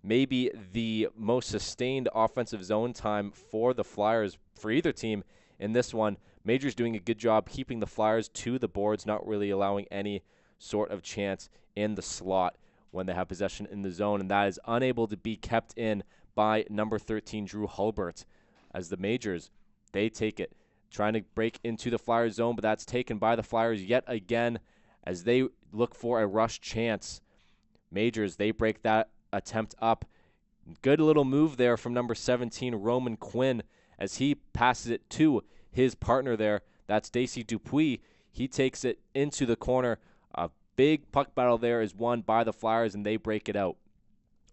Maybe the most sustained offensive zone time for the Flyers, for either team in this one. Major's doing a good job keeping the Flyers to the boards, not really allowing any sort of chance in the slot when they have possession in the zone, and that is unable to be kept in by number 13, Drew Hulbert, as the Majors, they take it, trying to break into the Flyers zone, but that's taken by the Flyers yet again as they look for a rush chance. Majors, they break that attempt up. Good little move there from number 17, Roman Quinn, as he passes it to his partner there. That's Stacey Dupuis. He takes it into the corner. A big puck battle there is won by the Flyers, and they break it out.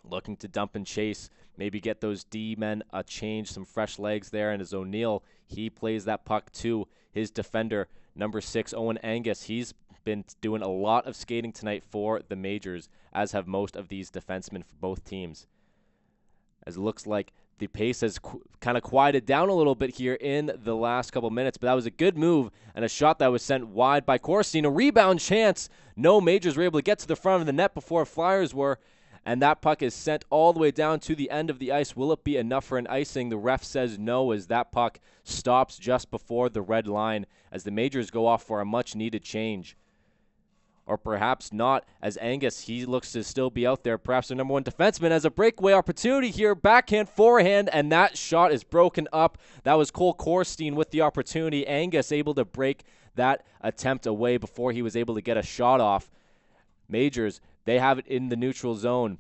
Looking to dump and chase, maybe get those D-men a change, some fresh legs there, and as O'Neill, he plays that puck to his defender, number 6, Owen Angus. He's been doing a lot of skating tonight for the Majors, as have most of these defensemen for both teams. As it looks like the pace has kind of quieted down a little bit here in the last couple minutes, but that was a good move and a shot that was sent wide by Corstein. A rebound chance. No, Majors were able to get to the front of the net before Flyers were, and that puck is sent all the way down to the end of the ice. Will it be enough for an icing? The ref says no, as that puck stops just before the red line as the Majors go off for a much-needed change. Or perhaps not, as Angus, he looks to still be out there, perhaps the number 1 defenseman, has a breakaway opportunity here, backhand, forehand, and that shot is broken up. That was Cole Corstein with the opportunity. Angus able to break that attempt away before he was able to get a shot off. Majors, they have it in the neutral zone.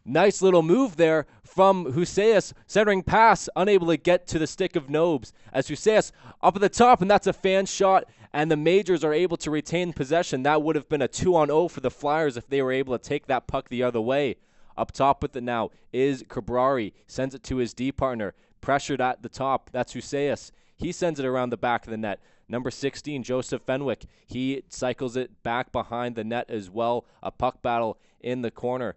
Nice little move there from Huseas, centering pass, unable to get to the stick of Nobes, as Huseas up at the top, and that's a fan shot, and the Majors are able to retain possession. That would have been a 2-on-0 for the Flyers if they were able to take that puck the other way. Up top with it now is Cabrari, sends it to his D partner, pressured at the top, that's Huseas. He sends it around the back of the net. Number 16, Joseph Fenwick, he cycles it back behind the net as well. A puck battle in the corner.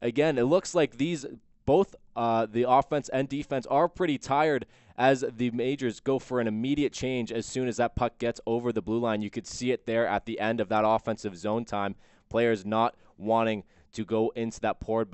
Again, it looks like these both the offense and defense are pretty tired as the Majors go for an immediate change as soon as that puck gets over the blue line. You could see it there at the end of that offensive zone time. Players not wanting to go into that board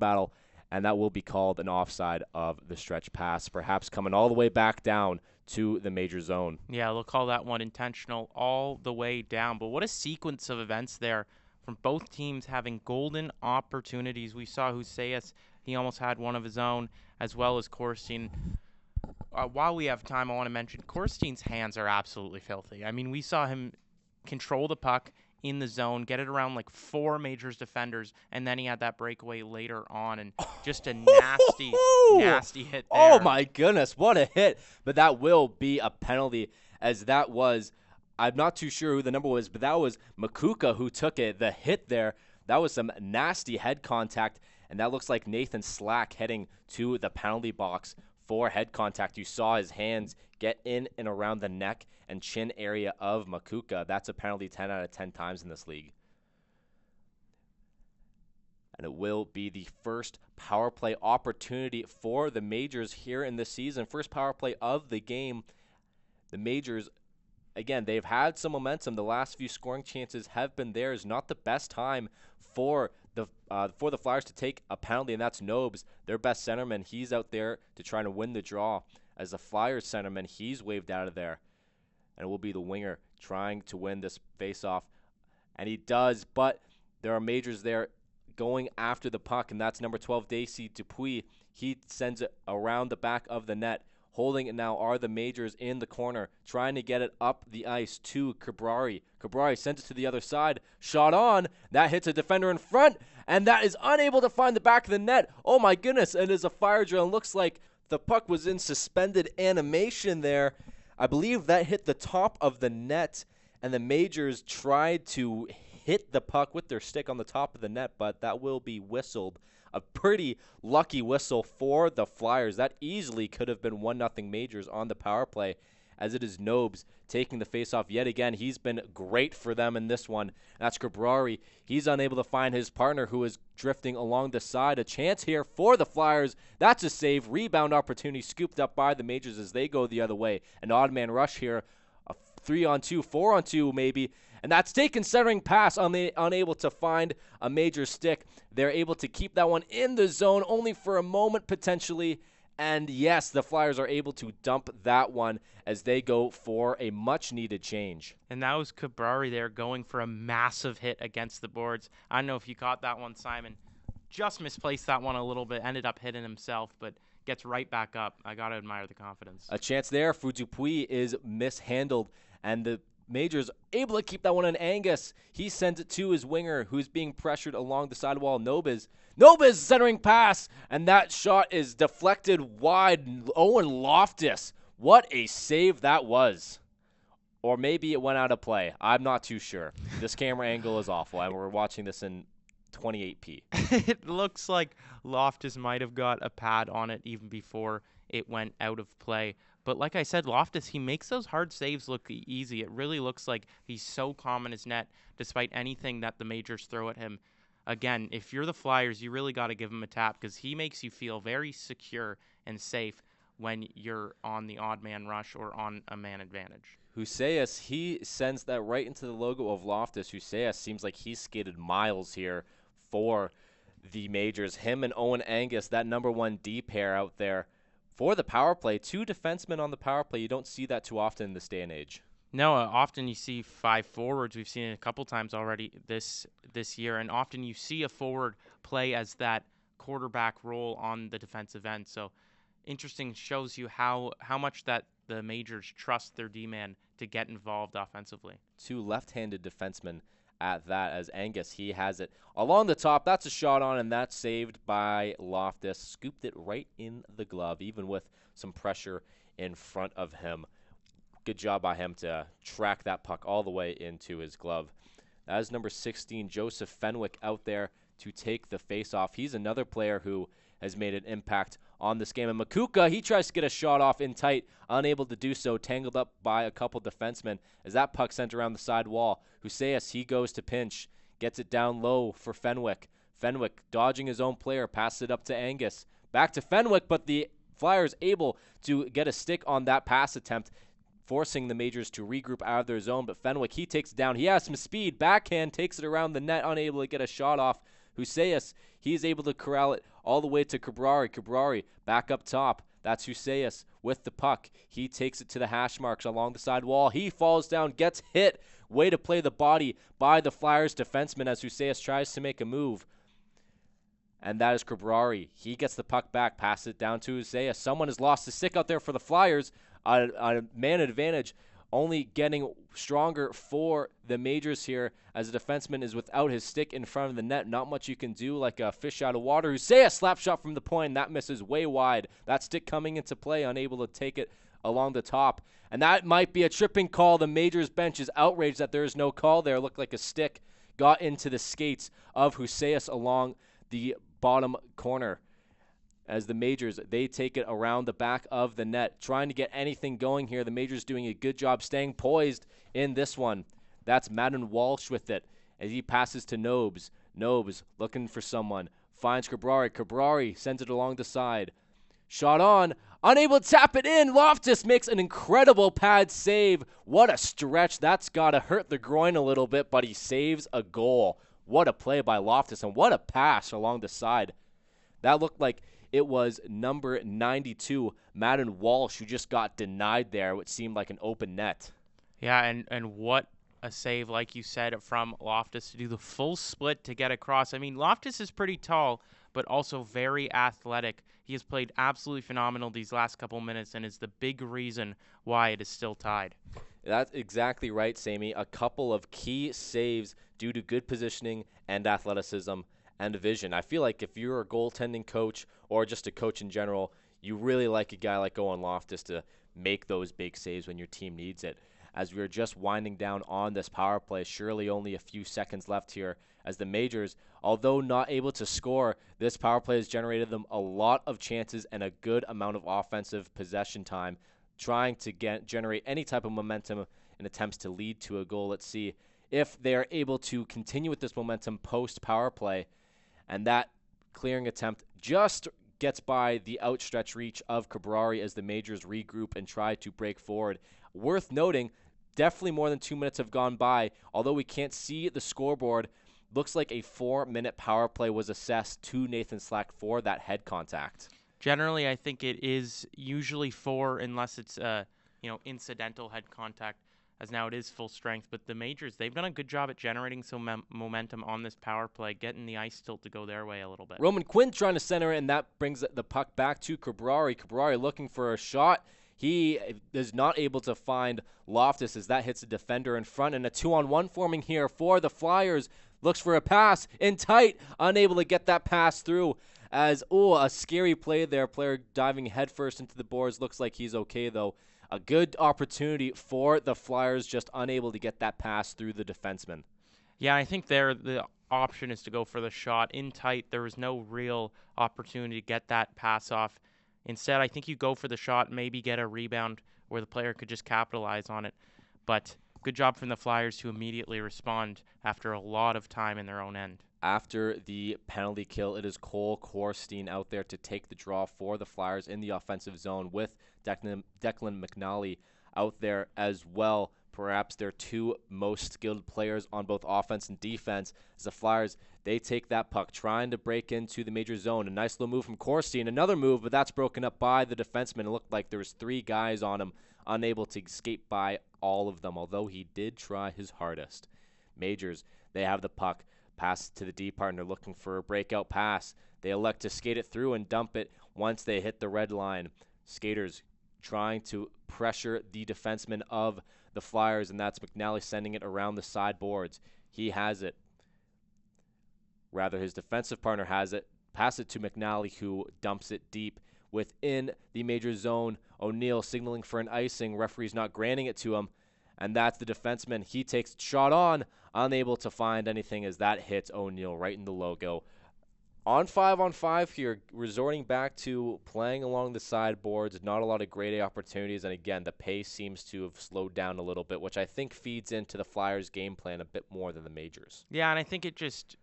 battle, and that will be called an offside of the stretch pass, perhaps coming all the way back down to the Major zone. Yeah, they'll call that one intentional all the way down. But what a sequence of events there from both teams having golden opportunities. We saw Huseas, he almost had one of his own, as well as Corstein. While we have time, I want to mention Corstein's hands are absolutely filthy. I mean, we saw him control the puck in the zone, get it around like 4 Majors defenders, and then he had that breakaway later on, and just a nasty hit there. Oh my goodness, what a hit. But that will be a penalty, as that was, I'm not too sure who the number was, but that was Makuka who took it. The hit there, that was some nasty head contact, and that looks like Nathan Slack heading to the penalty box for head contact. You saw his hands get in and around the neck and chin area of Makuka. That's a penalty 10 out of 10 times in this league. And it will be the first power play opportunity for the Majors here in this season. First power play of the game. The Majors, again, they've had some momentum. The last few scoring chances have been theirs. Not the best time for the Flyers to take a penalty, and that's Nobes, their best centerman. He's out there to try to win the draw. As the Flyers centerman, he's waved out of there. And it will be the winger trying to win this faceoff. And he does, but there are Majors there going after the puck, and that's number 12, Stacey Dupuis. He sends it around the back of the net. Holding it now are the Majors in the corner, trying to get it up the ice to Cabrari. Cabrari sends it to the other side. Shot on. That hits a defender in front, and that is unable to find the back of the net. Oh my goodness, it is a fire drill. It looks like the puck was in suspended animation there. I believe that hit the top of the net, and the Majors tried to hit the puck with their stick on the top of the net, but that will be whistled. A pretty lucky whistle for the Flyers. That easily could have been 1-0 Majors on the power play, as it is Nobes taking the faceoff yet again. He's been great for them in this one. That's Cabrari. He's unable to find his partner, who is drifting along the side. A chance here for the Flyers. That's a save. Rebound opportunity scooped up by the Majors as they go the other way. An odd man rush here. A 3-on-2, 4-on-2 maybe. And that's taken centering pass, unable to find a major stick. They're able to keep that one in the zone only for a moment potentially. And yes, the Flyers are able to dump that one as they go for a much-needed change. And that was Cabrari there going for a massive hit against the boards. I don't know if you caught that one, Simon. Just misplaced that one a little bit, ended up hitting himself, but gets right back up. I got to admire the confidence. A chance there for Dupuis is mishandled, and the Majors able to keep that one on Angus. He sends it to his winger, who's being pressured along the sidewall, Nobis. Nobis centering pass, and that shot is deflected wide. Owen Loftus, what a save that was. Or maybe it went out of play. I'm not too sure. This camera angle is awful, and we're watching this in 28p. It looks like Loftus might have got a pad on it even before it went out of play. But like I said, Loftus, he makes those hard saves look easy. It really looks like he's so calm in his net despite anything that the Majors throw at him. Again, if you're the Flyers, you really got to give him a tap because he makes you feel very secure and safe when you're on the odd man rush or on a man advantage. Huseas, he sends that right into the logo of Loftus. Huseas seems like he's skated miles here for the Majors. Him and Owen Angus, that number one D pair out there for the power play. 2 defensemen on the power play. You don't see that too often in this day and age. No, often you see 5 forwards. We've seen it a couple times already this year, and often you see a forward play as that quarterback role on the defensive end. So interesting, shows you how much that the Majors trust their D-man to get involved offensively. 2 left-handed defensemen at that, as Angus, he has it along the top. That's a shot on, and that's saved by Loftus. Scooped it right in the glove, even with some pressure in front of him. Good job by him to track that puck all the way into his glove. That is number 16, Joseph Fenwick, out there to take the face-off. He's another player who has made an impact on this game. And Makuka, he tries to get a shot off in tight, unable to do so, tangled up by a couple defensemen as that puck sent around the side wall. Huseas, he goes to pinch, gets it down low for Fenwick. Fenwick dodging his own player, passes it up to Angus. Back to Fenwick, but the Flyers able to get a stick on that pass attempt, forcing the Majors to regroup out of their zone. But Fenwick, he takes it down. He has some speed. Backhand, takes it around the net, unable to get a shot off. Huseas, he's able to corral it all the way to Cabrari. Cabrari back up top. That's Huseas with the puck. He takes it to the hash marks along the side wall. He falls down, gets hit. Way to play the body by the Flyers defenseman as Huseas tries to make a move. And that is Cabrari. He gets the puck back, passes it down to Huseas. Someone has lost the stick out there for the Flyers. A man advantage only getting stronger for the Majors here as the defenseman is without his stick in front of the net. Not much you can do, like a fish out of water. Huseas, slap shot from the point, and that misses way wide. That stick coming into play, unable to take it along the top. And that might be a tripping call. The Majors bench is outraged that there is no call there. Looked like a stick got into the skates of Huseas along the bottom corner. As the Majors, they take it around the back of the net, trying to get anything going here. The Majors doing a good job staying poised in this one. That's Madden Walsh with it as he passes to Nobes. Nobes looking for someone. Finds Cabrari. Cabrari sends it along the side. Shot on. Unable to tap it in. Loftus makes an incredible pad save. What a stretch. That's got to hurt the groin a little bit, but he saves a goal. What a play by Loftus, and what a pass along the side. That looked like it was number 92, Madden Walsh, who just got denied there, which seemed like an open net. Yeah, and what a save, like you said, from Loftus to do the full split to get across. I mean, Loftus is pretty tall, but also very athletic. He has played absolutely phenomenal these last couple minutes and is the big reason why it is still tied. That's exactly right, Sammy. A couple of key saves due to good positioning and athleticism and vision. I feel like if you're a goaltending coach or just a coach in general, you really like a guy like Owen Loftus to make those big saves when your team needs it. As we're just winding down on this power play, surely only a few seconds left here as the Majors, although not able to score, this power play has generated them a lot of chances and a good amount of offensive possession time, trying to generate any type of momentum in attempts to lead to a goal. Let's see if they're able to continue with this momentum post power play. And that clearing attempt just gets by the outstretched reach of Cabrari as the Majors regroup and try to break forward. Worth noting, definitely more than 2 minutes have gone by. Although we can't see the scoreboard, looks like a 4-minute power play was assessed to Nathan Slack for that head contact. Generally, I think it is usually 4 unless it's incidental head contact, as now it is full strength. But the Majors, they've done a good job at generating some momentum on this power play, getting the ice tilt to go their way a little bit. Roman Quinn trying to center it, and that brings the puck back to Cabrari. Cabrari looking for a shot. He is not able to find Loftus as that hits a defender in front, and a 2-on-1 forming here for the Flyers. Looks for a pass in tight, unable to get that pass through. As, a scary play there. Player diving headfirst into the boards. Looks like he's okay, though. A good opportunity for the Flyers, just unable to get that pass through the defenseman. Yeah, I think the option is to go for the shot in tight. There was no real opportunity to get that pass off. Instead, I think you go for the shot, maybe get a rebound where the player could just capitalize on it. But good job from the Flyers to immediately respond after a lot of time in their own end. After the penalty kill, it is Cole Korstein out there to take the draw for the Flyers in the offensive zone with Declan McNally out there as well. Perhaps their two most skilled players on both offense and defense. As the Flyers, they take that puck, trying to break into the major zone. A nice little move from Korstein. Another move, but that's broken up by the defenseman. It looked like there was 3 guys on him, unable to skate by all of them, although he did try his hardest. Majors, they have the puck. Pass to the D partner, looking for a breakout pass. They elect to skate it through and dump it once they hit the red line. Skaters trying to pressure the defenseman of the Flyers, and that's McNally sending it around the sideboards. He has it. Rather, his defensive partner has it. Pass it to McNally, who dumps it deep within the major zone. O'Neill signaling for an icing. Referee's not granting it to him. And that's the defenseman. He takes shot on, unable to find anything as that hits O'Neill right in the logo. On 5-on-5 here, resorting back to playing along the sideboards, not a lot of grade A opportunities, and again, the pace seems to have slowed down a little bit, which I think feeds into the Flyers' game plan a bit more than the Majors. Yeah, and I think it just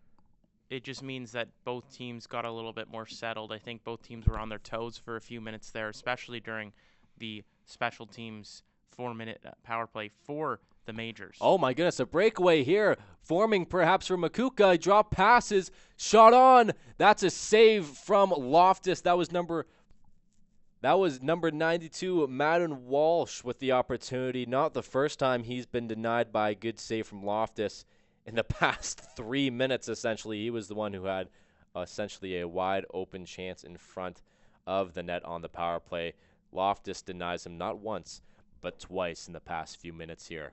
means that both teams got a little bit more settled. I think both teams were on their toes for a few minutes there, especially during the special teams 4-minute power play for the Majors. Oh my goodness, a breakaway here, forming perhaps for Makuka. Drop passes, shot on. That's a save from Loftus. That was number 92, Madden Walsh, with the opportunity. Not the first time he's been denied by a good save from Loftus in the past 3 minutes, essentially. He was the one who had essentially a wide open chance in front of the net on the power play. Loftus denies him not once, but twice in the past few minutes here.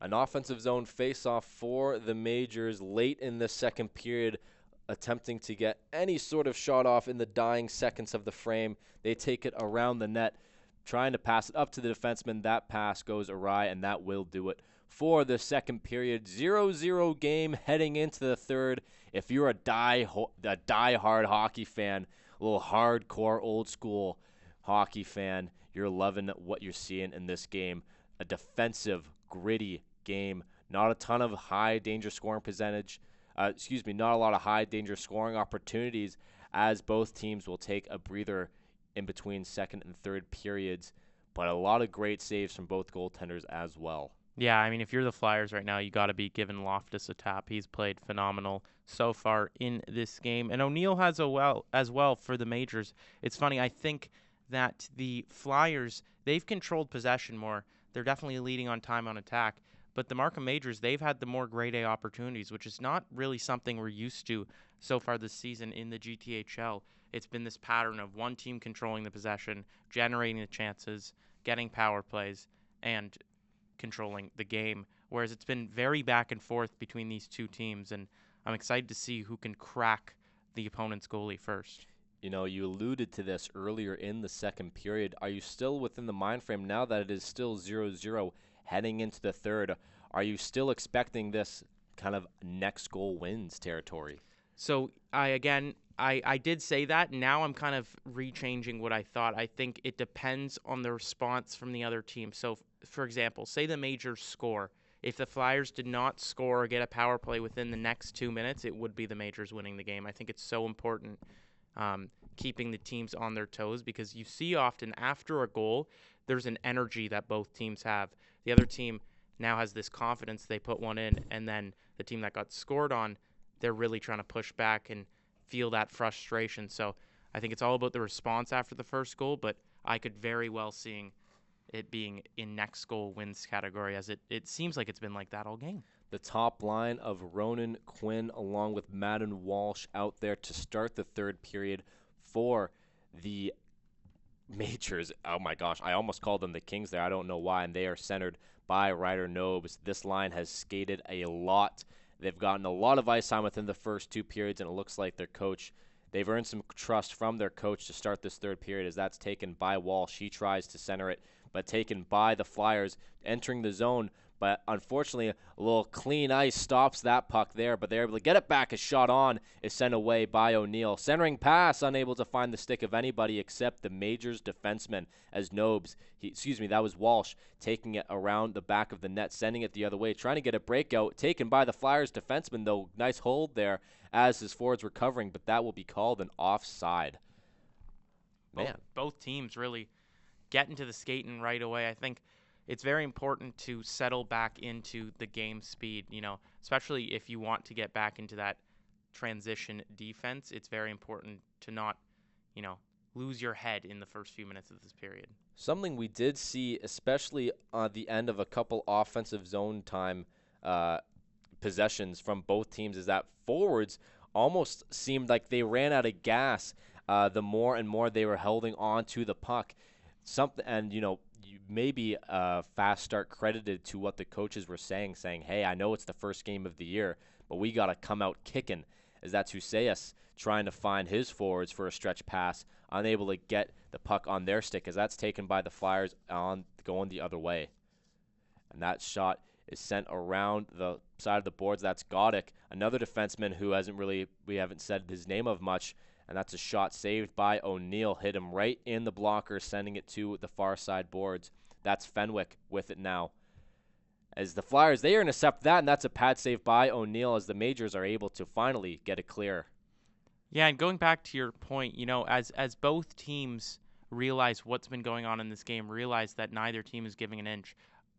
An offensive zone face-off for the Majors late in the second period, attempting to get any sort of shot off in the dying seconds of the frame. They take it around the net, trying to pass it up to the defenseman. That pass goes awry, and that will do it for the second period. 0-0 game heading into the third. If you're a die-hard hockey fan, a little hardcore old-school hockey fan, you're loving what you're seeing in this game. A defensive, gritty game. Not a ton of high danger scoring percentage. Not a lot of high danger scoring opportunities, as both teams will take a breather in between second and third periods. But a lot of great saves from both goaltenders as well. Yeah, I mean, if you're the Flyers right now, you got to be giving Loftus a tap. He's played phenomenal so far in this game. And O'Neill has as well for the Majors. It's funny, I think that the Flyers, they've controlled possession more. They're definitely leading on time on attack. But the Markham Majors, they've had the more grade A opportunities, which is not really something we're used to so far this season in the GTHL. It's been this pattern of one team controlling the possession, generating the chances, getting power plays, and controlling the game. Whereas it's been very back and forth between these two teams, and I'm excited to see who can crack the opponent's goalie first. You know, you alluded to this earlier in the second period. Are you still within the mind frame now that it is still 0-0 heading into the third? Are you still expecting this kind of next goal wins territory? So I did say that. Now I'm kind of rechanging what I thought. I think it depends on the response from the other team. So, for example, say the Majors score. If the Flyers did not score or get a power play within the next 2 minutes, it would be the Majors winning the game. I think it's so important keeping the teams on their toes, because you see often after a goal, there's an energy that both teams have. The other team now has this confidence. They put one in, and then the team that got scored on, they're really trying to push back and feel that frustration. So I think it's all about the response after the first goal, but I could very well seeing it being in next goal wins category, as it seems like it's been like that all game. The top line of Ronan Quinn along with Madden Walsh out there to start the third period for the Majors. Oh my gosh, I almost called them the Kings there. I don't know why, and they are centered by Ryder Nobes. This line has skated a lot. They've gotten a lot of ice time within the first 2 periods, and it looks like their coach, they've earned some trust from their coach to start this third period, as that's taken by Walsh. He tries to center it, but taken by the Flyers entering the zone. But unfortunately, a little clean ice stops that puck there, but they're able to get it back. A shot on is sent away by O'Neill. Centering pass, unable to find the stick of anybody except the Majors defenseman, as Nobes, that was Walsh, taking it around the back of the net, sending it the other way, trying to get a breakout, taken by the Flyers defenseman, though. Nice hold there as his forwards were covering, but that will be called an offside. Man. Both teams really getting to the skating right away. I think it's very important to settle back into the game speed, especially if you want to get back into that transition defense. It's very important to not, lose your head in the first few minutes of this period. Something we did see, especially on the end of a couple offensive zone time possessions from both teams, is that forwards almost seemed like they ran out of gas the more and more they were holding on to the puck. Maybe a fast start credited to what the coaches were saying, hey, I know it's the first game of the year, but we got to come out kicking, as that's Huseas trying to find his forwards for a stretch pass, unable to get the puck on their stick, as that's taken by the Flyers going the other way. And that shot is sent around the side of the boards. That's Goddick, another defenseman who we haven't said his name of much, and that's a shot saved by O'Neill. Hit him right in the blocker, sending it to the far side boards. That's Fenwick with it now. As the Flyers, they intercept that, and that's a pad save by O'Neill, as the Majors are able to finally get it clear. Yeah, and going back to your point, as both teams realize what's been going on in this game, realize that neither team is giving an inch,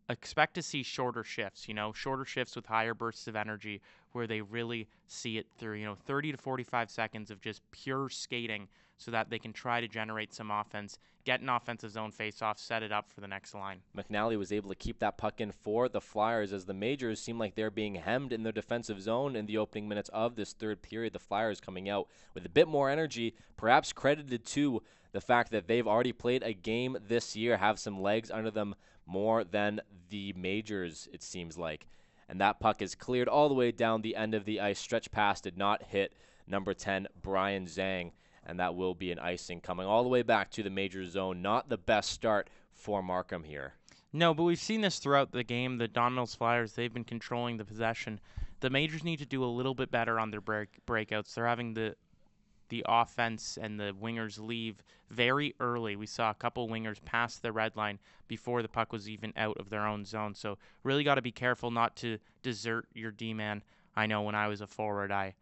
expect to see shorter shifts, shorter shifts with higher bursts of energy where they really see it through, 30 to 45 seconds of just pure skating so that they can try to generate some offense, get an offensive zone face-off, set it up for the next line. McNally was able to keep that puck in for the Flyers, as the Majors seem like they're being hemmed in their defensive zone in the opening minutes of this third period. The Flyers coming out with a bit more energy, perhaps credited to the fact that they've already played a game this year, have some legs under them more than the Majors, it seems like. And that puck is cleared all the way down the end of the ice. Stretch pass did not hit number 10, Brian Zhang, and that will be an icing coming all the way back to the Major zone. Not the best start for Markham here. No, but we've seen this throughout the game. The Don Mills Flyers, they've been controlling the possession. The Majors need to do a little bit better on their breakouts. They're having the offense and the wingers leave very early. We saw a couple wingers pass the red line before the puck was even out of their own zone. So really got to be careful not to desert your D-man. I know when I was a forward, I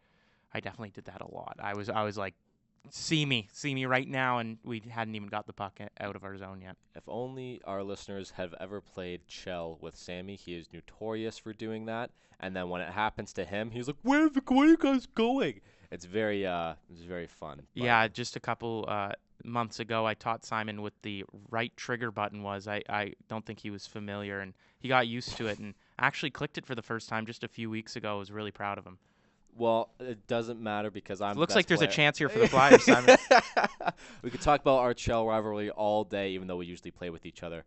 definitely did that a lot. I was like, see me right now, and we hadn't even got the puck out of our zone yet. If only our listeners have ever played Chell with Sammy. He is notorious for doing that. And then when it happens to him, he's like, where are you guys going? It's very fun. Yeah, just a couple months ago, I taught Simon what the right trigger button was. I don't think he was familiar, and he got used to it and actually clicked it for the first time just a few weeks ago. I was really proud of him. Well, it doesn't matter because I'm. Looks like there's player. A chance here for the Flyers, Simon. We could talk about our Chell rivalry all day, even though we usually play with each other.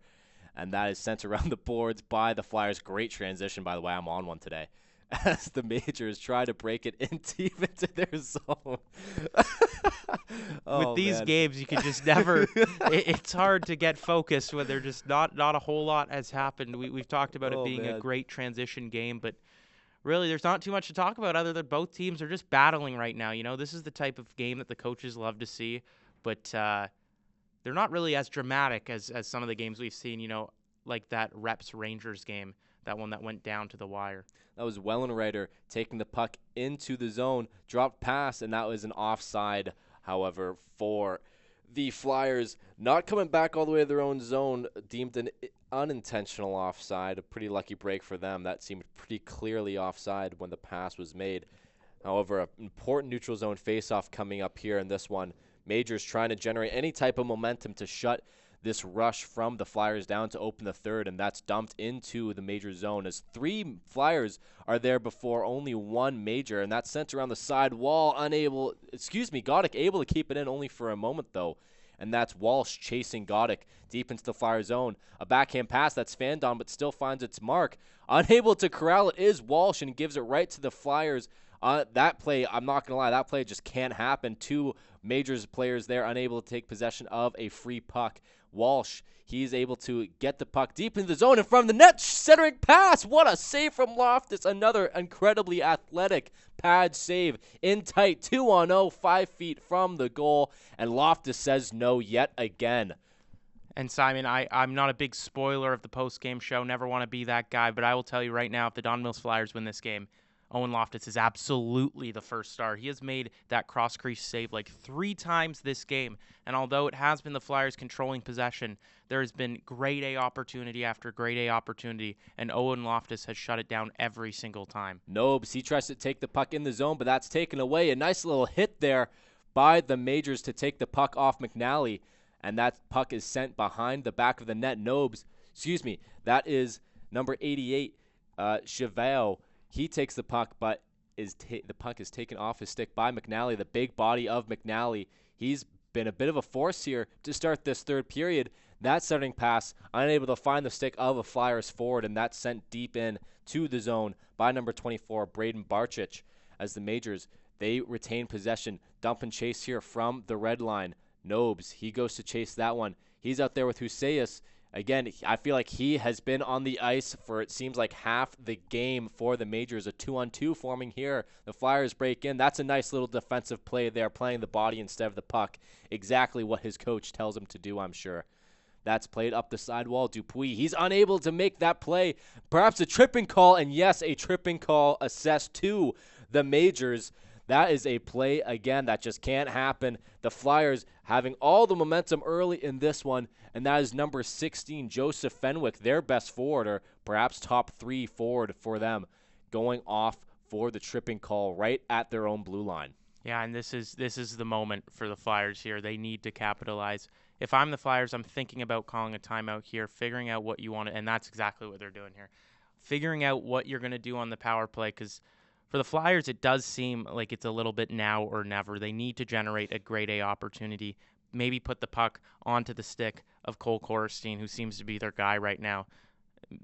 And that is sent around the boards by the Flyers. Great transition, by the way. I'm on one today. As the Majors try to break it deep into their zone. With these games, you can just never it's hard to get focused when they're just not a whole lot has happened. We've talked about it being a great transition game, but really there's not too much to talk about other than both teams are just battling right now. This is the type of game that the coaches love to see, but they're not really as dramatic as some of the games we've seen, like that Reps Rangers game, that one that went down to the wire. That was Wellenreiter taking the puck into the zone, dropped pass, and that was an offside, however, for the Flyers. Not coming back all the way to their own zone, deemed an unintentional offside, a pretty lucky break for them. That seemed pretty clearly offside when the pass was made. However, an important neutral zone faceoff coming up here in this one. Majors trying to generate any type of momentum to shut this rush from the Flyers down to open the third, and that's dumped into the Major zone as 3 Flyers are there before only 1 Major, and that's sent around the side wall, Goddick able to keep it in only for a moment though, and that's Walsh chasing Goddick deep into the Flyer zone. A backhand pass that's fanned on but still finds its mark. Unable to corral it is Walsh and gives it right to the Flyers. That play, I'm not going to lie, that play just can't happen. 2 Majors players there unable to take possession of a free puck. Walsh, he's able to get the puck deep into the zone and from the net, centering pass. What a save from Loftus. Another incredibly athletic pad save in tight. 2-on-0, 5 feet from the goal. And Loftus says no yet again. And Simon, I'm not a big spoiler of the post-game show. Never want to be that guy. But I will tell you right now, if the Don Mills Flyers win this game, Owen Loftus is absolutely the first star. He has made that cross-crease save like 3 times this game. And although it has been the Flyers controlling possession, there has been grade A opportunity after grade A opportunity, and Owen Loftus has shut it down every single time. Nobes, he tries to take the puck in the zone, but that's taken away. A nice little hit there by the Majors to take the puck off McNally, and that puck is sent behind the back of the net. That is number 88, Chevelle. He takes the puck, but the puck is taken off his stick by McNally, the big body of McNally. He's been a bit of a force here to start this third period. That centering pass, unable to find the stick of a Flyers forward, and that's sent deep in to the zone by number 24, Braden Barchich. As the Majors, they retain possession. Dump and chase here from the red line. Nobes, he goes to chase that one. He's out there with Huseus. Again, I feel like he has been on the ice for, it seems like, half the game for the Majors. A 2-on-2 forming here. The Flyers break in. That's a nice little defensive play there, playing the body instead of the puck. Exactly what his coach tells him to do, I'm sure. That's played up the sidewall. Dupuis, he's unable to make that play. Perhaps a tripping call, and yes, a tripping call assessed to the Majors. That is a play, again, that just can't happen. The Flyers having all the momentum early in this one, and that is number 16, Joseph Fenwick, their best forward, or perhaps top 3 forward for them, going off for the tripping call right at their own blue line. Yeah, and this is the moment for the Flyers here. They need to capitalize. If I'm the Flyers, I'm thinking about calling a timeout here, figuring out what you want to, and that's exactly what they're doing here. Figuring out what you're going to do on the power play, because for the Flyers, it does seem like it's a little bit now or never. They need to generate a grade A opportunity, maybe put the puck onto the stick of Cole Korstein, who seems to be their guy right now.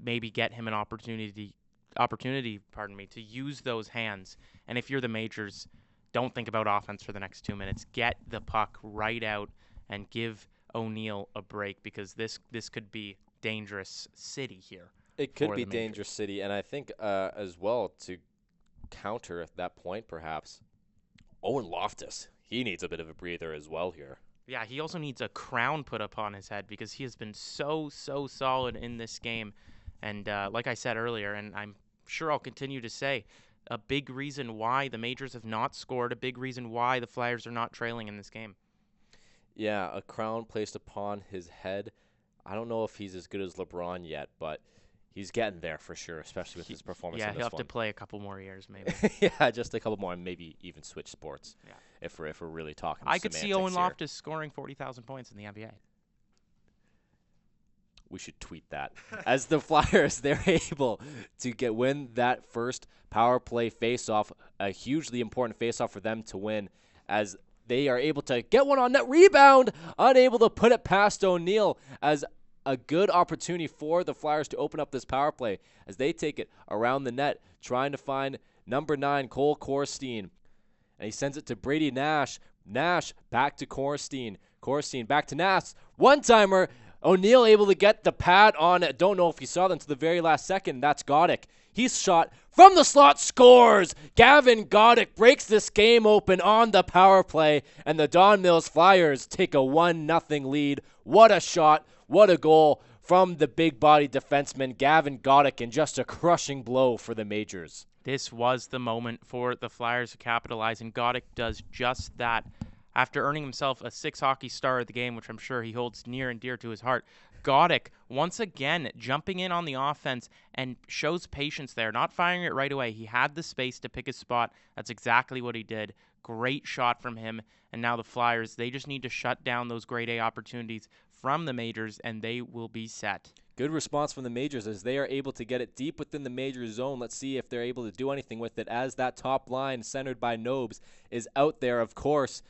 Maybe get him an opportunity, to use those hands. And if you're the Majors, don't think about offense for the next 2 minutes. Get the puck right out and give O'Neill a break, because this could be dangerous city here. It could be dangerous city, and I think as well, to counter at that point perhaps, Owen Loftus, he needs a bit of a breather as well here. Yeah, he also needs a crown put upon his head, because he has been so solid in this game. And like I said earlier, and I'm sure I'll continue to say, a big reason why the Majors have not scored, a big reason why the Flyers are not trailing in this game. Yeah, a crown placed upon his head. I don't know if he's as good as LeBron yet, but he's getting there for sure, especially with his performance in this one. Yeah, he'll have to play a couple more years maybe. Yeah, just a couple more, and maybe even switch sports. Yeah. If we're really talking I could see Owen here. Loftus scoring 40,000 points in the NBA. We should tweet that. As the Flyers, they're able to win that first power play faceoff, a hugely important faceoff for them to win, as they are able to get one on net rebound, unable to put it past O'Neill, as a good opportunity for the Flyers to open up this power play as they take it around the net, trying to find number 9, Cole Korstein. And he sends it to Brady Nash. Nash back to Korstein. Korstein back to Nash. One-timer. O'Neill able to get the pad on it. Don't know if he saw that until the very last second. That's Goddick. He's shot from the slot, scores. Gavin Goddick breaks this game open on the power play, and the Don Mills Flyers take a 1-0 lead. What a shot. What a goal from the big-body defenseman Gavin Goddick, and just a crushing blow for the Majors. This was the moment for the Flyers to capitalize, and Goddick does just that. after earning himself a 6 hockey star of the game, which I'm sure he holds near and dear to his heart. Goddick, once again, jumping in on the offense and shows patience there, not firing it right away. He had the space to pick his spot. That's exactly what he did. Great shot from him. And now the Flyers, they just need to shut down those grade A opportunities from the majors, and they will be set. Good response from the majors as they are able to get it deep within the major zone. Let's see if they're able to do anything with it as that top line centered by Nobes is out there, of course.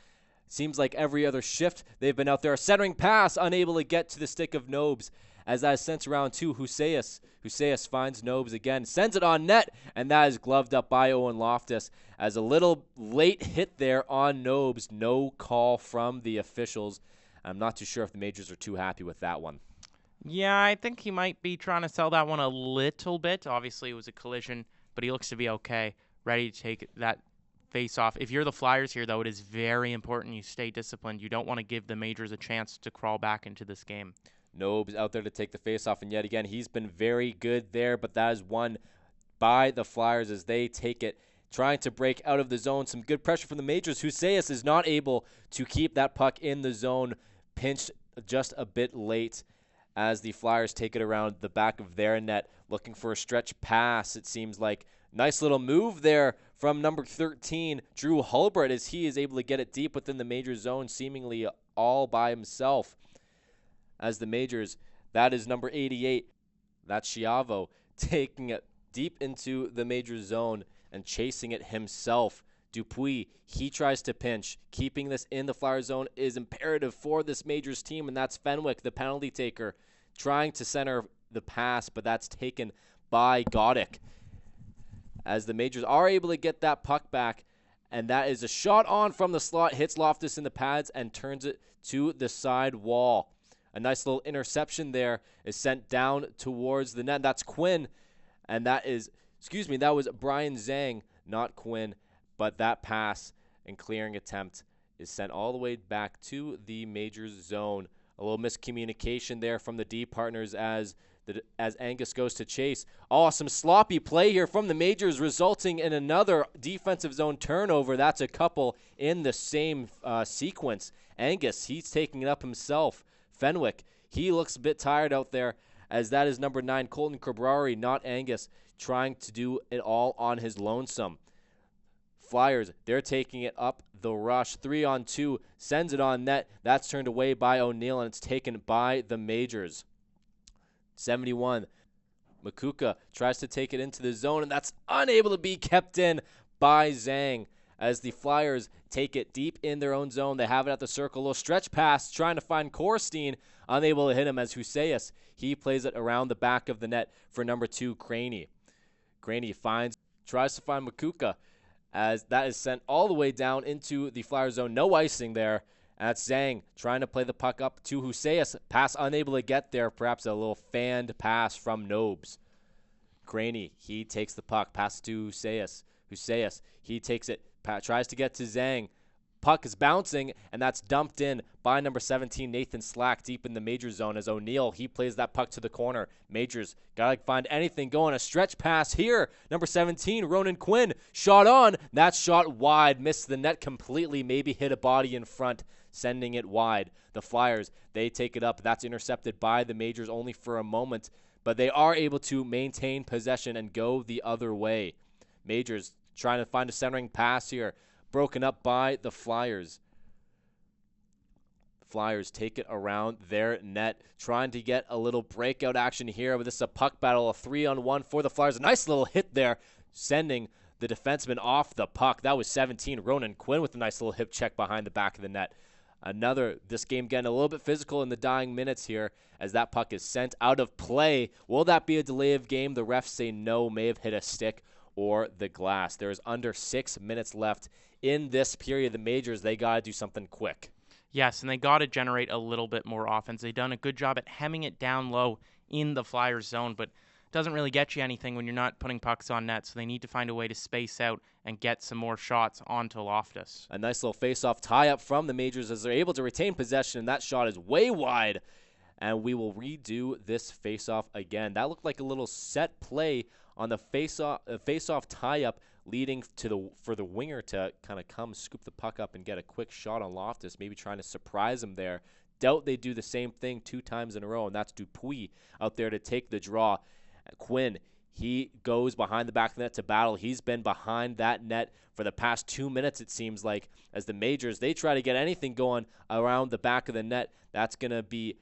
Seems like every other shift they've been out there. A centering pass, unable to get to the stick of Nobes as that is sent around to Huseus. Huseus finds Nobes again, sends it on net, and that is gloved up by Owen Loftus as a little late hit there on Nobes. No call from the officials. I'm not too sure if the majors are too happy with that one. Yeah, I think he might be trying to sell that one a little bit. Obviously, it was a collision, but he looks to be okay, ready to take that face off. If you're the Flyers here, though, it is very important you stay disciplined. You don't want to give the majors a chance to crawl back into this game. Nobes out there to take the face off, and yet again, he's been very good there, but that is won by the Flyers as they take it, trying to break out of the zone. Some good pressure from the majors. Huseus is not able to keep that puck in the zone, pinched just a bit late as the Flyers take it around the back of their net, looking for a stretch pass, it seems like. Nice little move there from number 13, Drew Hulbert, as he is able to get it deep within the major zone, seemingly all by himself. As the majors, that is number 88, that's Schiavo, taking it deep into the major zone and chasing it himself. Dupuis, he tries to pinch. Keeping this in the Flyer zone is imperative for this majors team, and that's Fenwick, the penalty taker, trying to center the pass, but that's taken by Goddick. As the majors are able to get that puck back, and that is a shot on from the slot, hits Loftus in the pads and turns it to the side wall. A nice little interception there is sent down towards the net. That's Quinn, and that was Brian Zhang, not Quinn. But that pass and clearing attempt is sent all the way back to the majors zone. A little miscommunication there from the D partners as Angus goes to chase. Some sloppy play here from the majors, resulting in another defensive zone turnover. That's a couple in the same sequence. Angus, he's taking it up himself. Fenwick, he looks a bit tired out there as that is number 9, Colton Cabrari, not Angus, trying to do it all on his lonesome. Flyers, they're taking it up the rush. 3-on-2, sends it on net. That's turned away by O'Neill, and it's taken by the majors. 71, Makuka tries to take it into the zone, and that's unable to be kept in by Zhang. As the Flyers take it deep in their own zone, they have it at the circle. A little stretch pass, trying to find Korstein, unable to hit him as Huseus. He plays it around the back of the net for number 2, Craney. Craney tries to find Makuka, as that is sent all the way down into the Flyer zone. No icing there. That's Zhang trying to play the puck up to Huseus. Pass unable to get there. Perhaps a little fanned pass from Nobes. Craney, he takes the puck. Pass to Huseus. Huseus, he takes it. Tries to get to Zhang. Puck is bouncing, and that's dumped in by number 17, Nathan Slack, deep in the major zone as O'Neill, he plays that puck to the corner. Majors, got to find anything going. A stretch pass here. Number 17, Ronan Quinn, shot on. That shot wide, missed the net completely, maybe hit a body in front, sending it wide. The Flyers, they take it up. That's intercepted by the majors only for a moment, but they are able to maintain possession and go the other way. Majors trying to find a centering pass here. Broken up by the Flyers. Flyers take it around their net, trying to get a little breakout action here. But this is a puck battle, a 3-on-1 for the Flyers. A nice little hit there, sending the defenseman off the puck. That was 17, Ronan Quinn, with a nice little hip check behind the back of the net. This game getting a little bit physical in the dying minutes here as that puck is sent out of play. Will that be a delay of game? The refs say no, may have hit a stick or the glass. There is under 6 minutes left in this period. The majors, they got to do something quick. Yes, and they got to generate a little bit more offense. They've done a good job at hemming it down low in the Flyers zone, but it doesn't really get you anything when you're not putting pucks on net, so they need to find a way to space out and get some more shots onto Loftus. A nice little face-off tie-up from the majors as they're able to retain possession, and that shot is way wide, and we will redo this face-off again. That looked like a little set play on the face-off tie-up, leading to for the winger to kind of come scoop the puck up and get a quick shot on Loftus, maybe trying to surprise him there. Doubt they do the same thing 2 times in a row, and that's Dupuis out there to take the draw. Quinn, he goes behind the back of the net to battle. He's been behind that net for the past 2 minutes, it seems like, as the Majors, they try to get anything going around the back of the net. That's going to be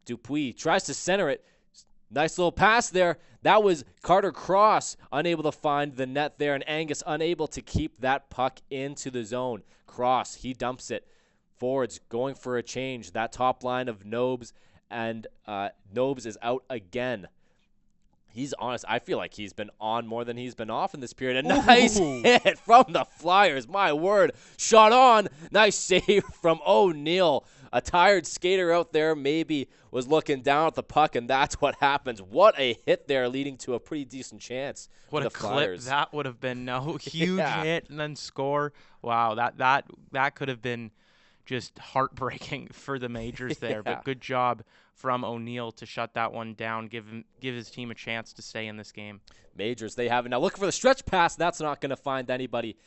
Dupuis. Tries to center it. Nice little pass there. That was Carter Cross unable to find the net there, and Angus unable to keep that puck into the zone. Cross, he dumps it. Forwards going for a change. That top line of Nobes, and Nobes is out again. He's honest. I feel like he's been on more than he's been off in this period. A nice hit from the Flyers. My word. Shot on. Nice save from O'Neill. A tired skater out there maybe was looking down at the puck, and that's what happens. What a hit there, leading to a pretty decent chance. What a clip that would have been. No, huge hit and then score. Wow, that could have been just heartbreaking for the Majors there. But good job from O'Neill to shut that one down, give his team a chance to stay in this game. Majors, they have it. Now looking for the stretch pass. That's not going to find anybody,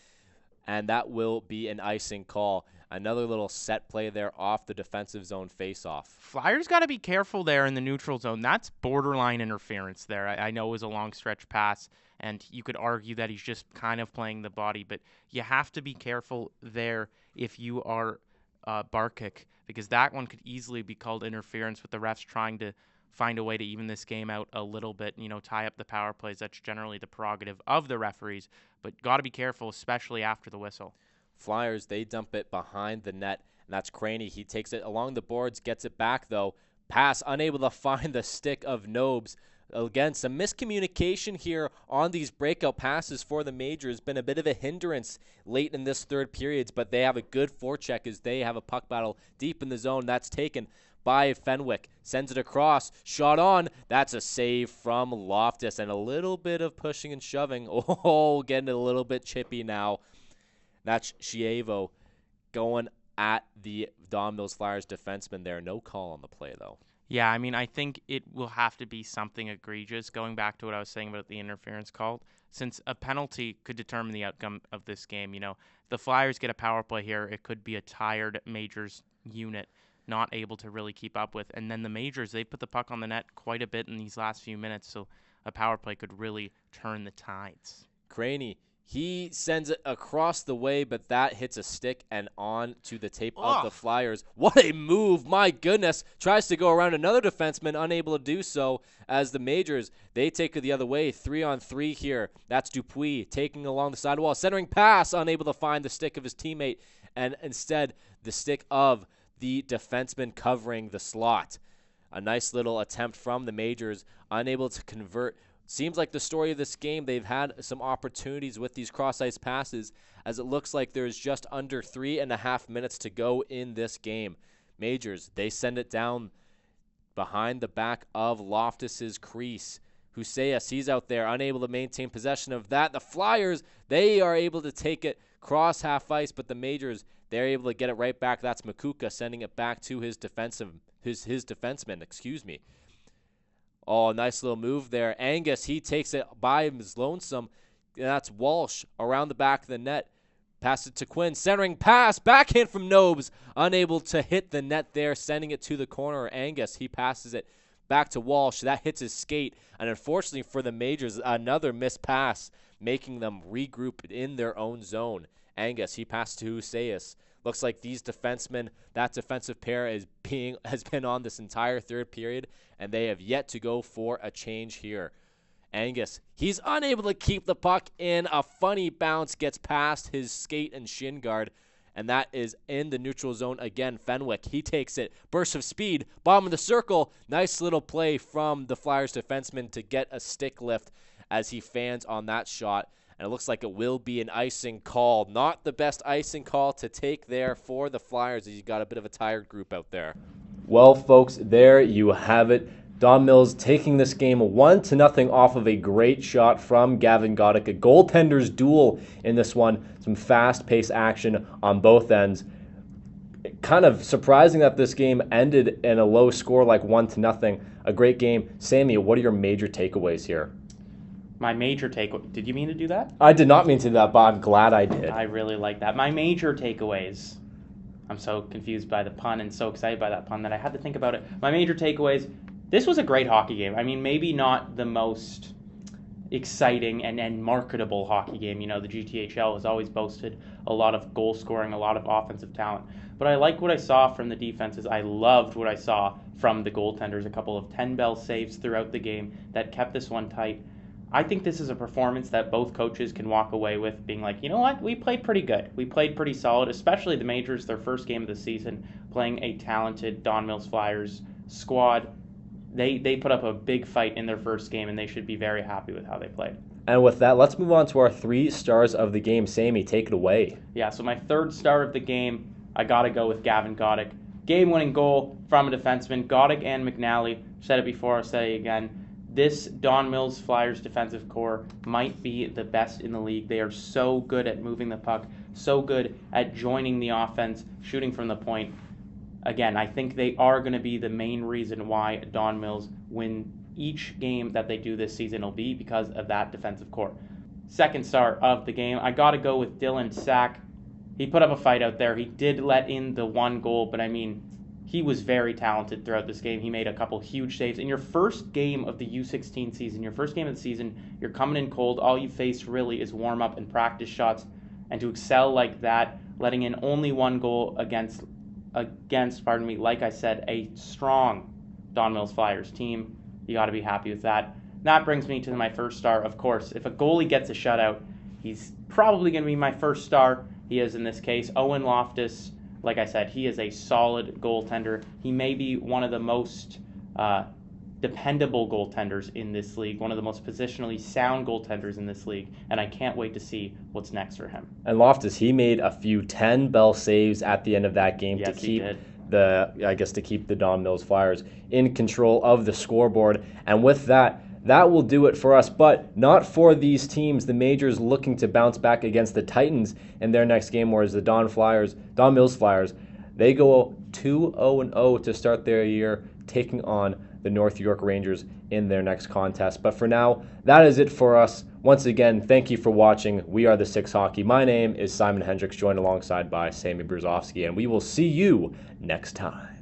and that will be an icing call. Another little set play there off the defensive zone faceoff. Flyers got to be careful there in the neutral zone. That's borderline interference there. I know it was a long stretch pass, and you could argue that he's just kind of playing the body, but you have to be careful there if you are Barkic, because that one could easily be called interference with the refs trying to find a way to even this game out a little bit, tie up the power plays. That's generally the prerogative of the referees, but got to be careful, especially after the whistle. Flyers, they dump it behind the net, and that's Craney. He takes it along the boards, gets it back, though. Pass, unable to find the stick of Nobes. Again, some miscommunication here on these breakout passes for the Majors. Been a bit of a hindrance late in this third period, but they have a good forecheck as they have a puck battle deep in the zone. That's taken by Fenwick. Sends it across. Shot on. That's a save from Loftus, and a little bit of pushing and shoving. Oh, getting a little bit chippy now. That's Chievo going at the Don Mills Flyers defenseman there. No call on the play, though. Yeah, I think it will have to be something egregious, going back to what I was saying about the interference call, since a penalty could determine the outcome of this game. The Flyers get a power play here. It could be a tired Majors unit not able to really keep up with. And then the Majors, they put the puck on the net quite a bit in these last few minutes, so a power play could really turn the tides. Craney, he sends it across the way, but that hits a stick and on to the tape of the Flyers. What a move, my goodness. Tries to go around another defenseman, unable to do so, as the Majors, they take it the other way. 3-on-3 here. That's Dupuis taking along the sidewall. Centering pass, unable to find the stick of his teammate, and instead the stick of the defenseman covering the slot. A nice little attempt from the Majors, unable to convert. Seems like the story of this game, they've had some opportunities with these cross-ice passes, as it looks like there's just under 3.5 minutes to go in this game. Majors, they send it down behind the back of Loftus's crease. Huseas, he's out there, unable to maintain possession of that. The Flyers, they are able to take it cross half ice, but the Majors, they're able to get it right back. That's Makuka sending it back to his defenseman, excuse me. Oh, nice little move there. Angus, he takes it by his lonesome. And that's Walsh around the back of the net. Pass it to Quinn. Centering pass. Backhand from Nobes. Unable to hit the net there. Sending it to the corner. Angus, he passes it back to Walsh. That hits his skate. And unfortunately for the Majors, another missed pass, making them regroup in their own zone. Angus, he passed to Huseas. Looks like these defensemen, that defensive pair has been on this entire third period, and they have yet to go for a change here. Angus, he's unable to keep the puck in. A funny bounce gets past his skate and shin guard, and that is in the neutral zone again. Fenwick, he takes it. Burst of speed, bottom of the circle. Nice little play from the Flyers defenseman to get a stick lift as he fans on that shot. And it looks like it will be an icing call. Not the best icing call to take there for the Flyers, as you got a bit of a tired group out there. Well, folks, there you have it. Don Mills taking this game 1-0 off of a great shot from Gavin Goddick. A goaltender's duel in this one. Some fast-paced action on both ends. Kind of surprising that this game ended in a low score like 1-0. A great game. Sammy, what are your major takeaways here? My major takeaway. Did you mean to do that? I did not mean to do that, but I'm glad I did. I really like that. My major takeaways. I'm so confused by the pun and so excited by that pun that I had to think about it. My major takeaways. This was a great hockey game. I mean, maybe not the most exciting and marketable hockey game. You know, the GTHL has always boasted a lot of goal scoring, a lot of offensive talent. But I like what I saw from the defenses. I loved what I saw from the goaltenders. A couple of 10-bell saves throughout the game that kept this one tight. I think this is a performance that both coaches can walk away with being like, you know what, we played pretty good. We played pretty solid, especially the Majors, their first game of the season, playing a talented Don Mills Flyers squad. They put up a big fight in their first game, and they should be very happy with how they played. And with that, let's move on to our 3 stars of the game. Sammy, take it away. Yeah, so my third star of the game, I got to go with Gavin Goddick. Game-winning goal from a defenseman. Goddick and McNally, said it before, I'll say it again. This Don Mills Flyers defensive core might be the best in the league. They are so good at moving the puck, so good at joining the offense, shooting from the point. Again, I think they are going to be the main reason why Don Mills win each game that they do this season will be because of that defensive core. Second star of the game, I got to go with Dylan Sack. He put up a fight out there. He did let in the 1 goal, but I mean, he was very talented throughout this game. He made a couple huge saves. In your first game of the U16 season, your first game of the season, you're coming in cold. All you face really is warm-up and practice shots. And to excel like that, letting in only 1 goal against, like I said, a strong Don Mills Flyers team, you got to be happy with that. That brings me to my first star. Of course, if a goalie gets a shutout, he's probably going to be my first star. He is in this case Owen Loftus. Like I said, he is a solid goaltender. He may be one of the most dependable goaltenders in this league, one of the most positionally sound goaltenders in this league, and I can't wait to see what's next for him. And Loftus, he made a few 10-bell saves at the end of that game to keep the Don Mills Flyers in control of the scoreboard. And with that, that will do it for us, but not for these teams. The Majors looking to bounce back against the Titans in their next game, whereas the Don Mills Flyers, they go 2-0-0 to start their year, taking on the North York Rangers in their next contest. But for now, that is it for us. Once again, thank you for watching. We are the Six Hockey. My name is Simon Hendricks, joined alongside by Sammy Brzozowski, and we will see you next time.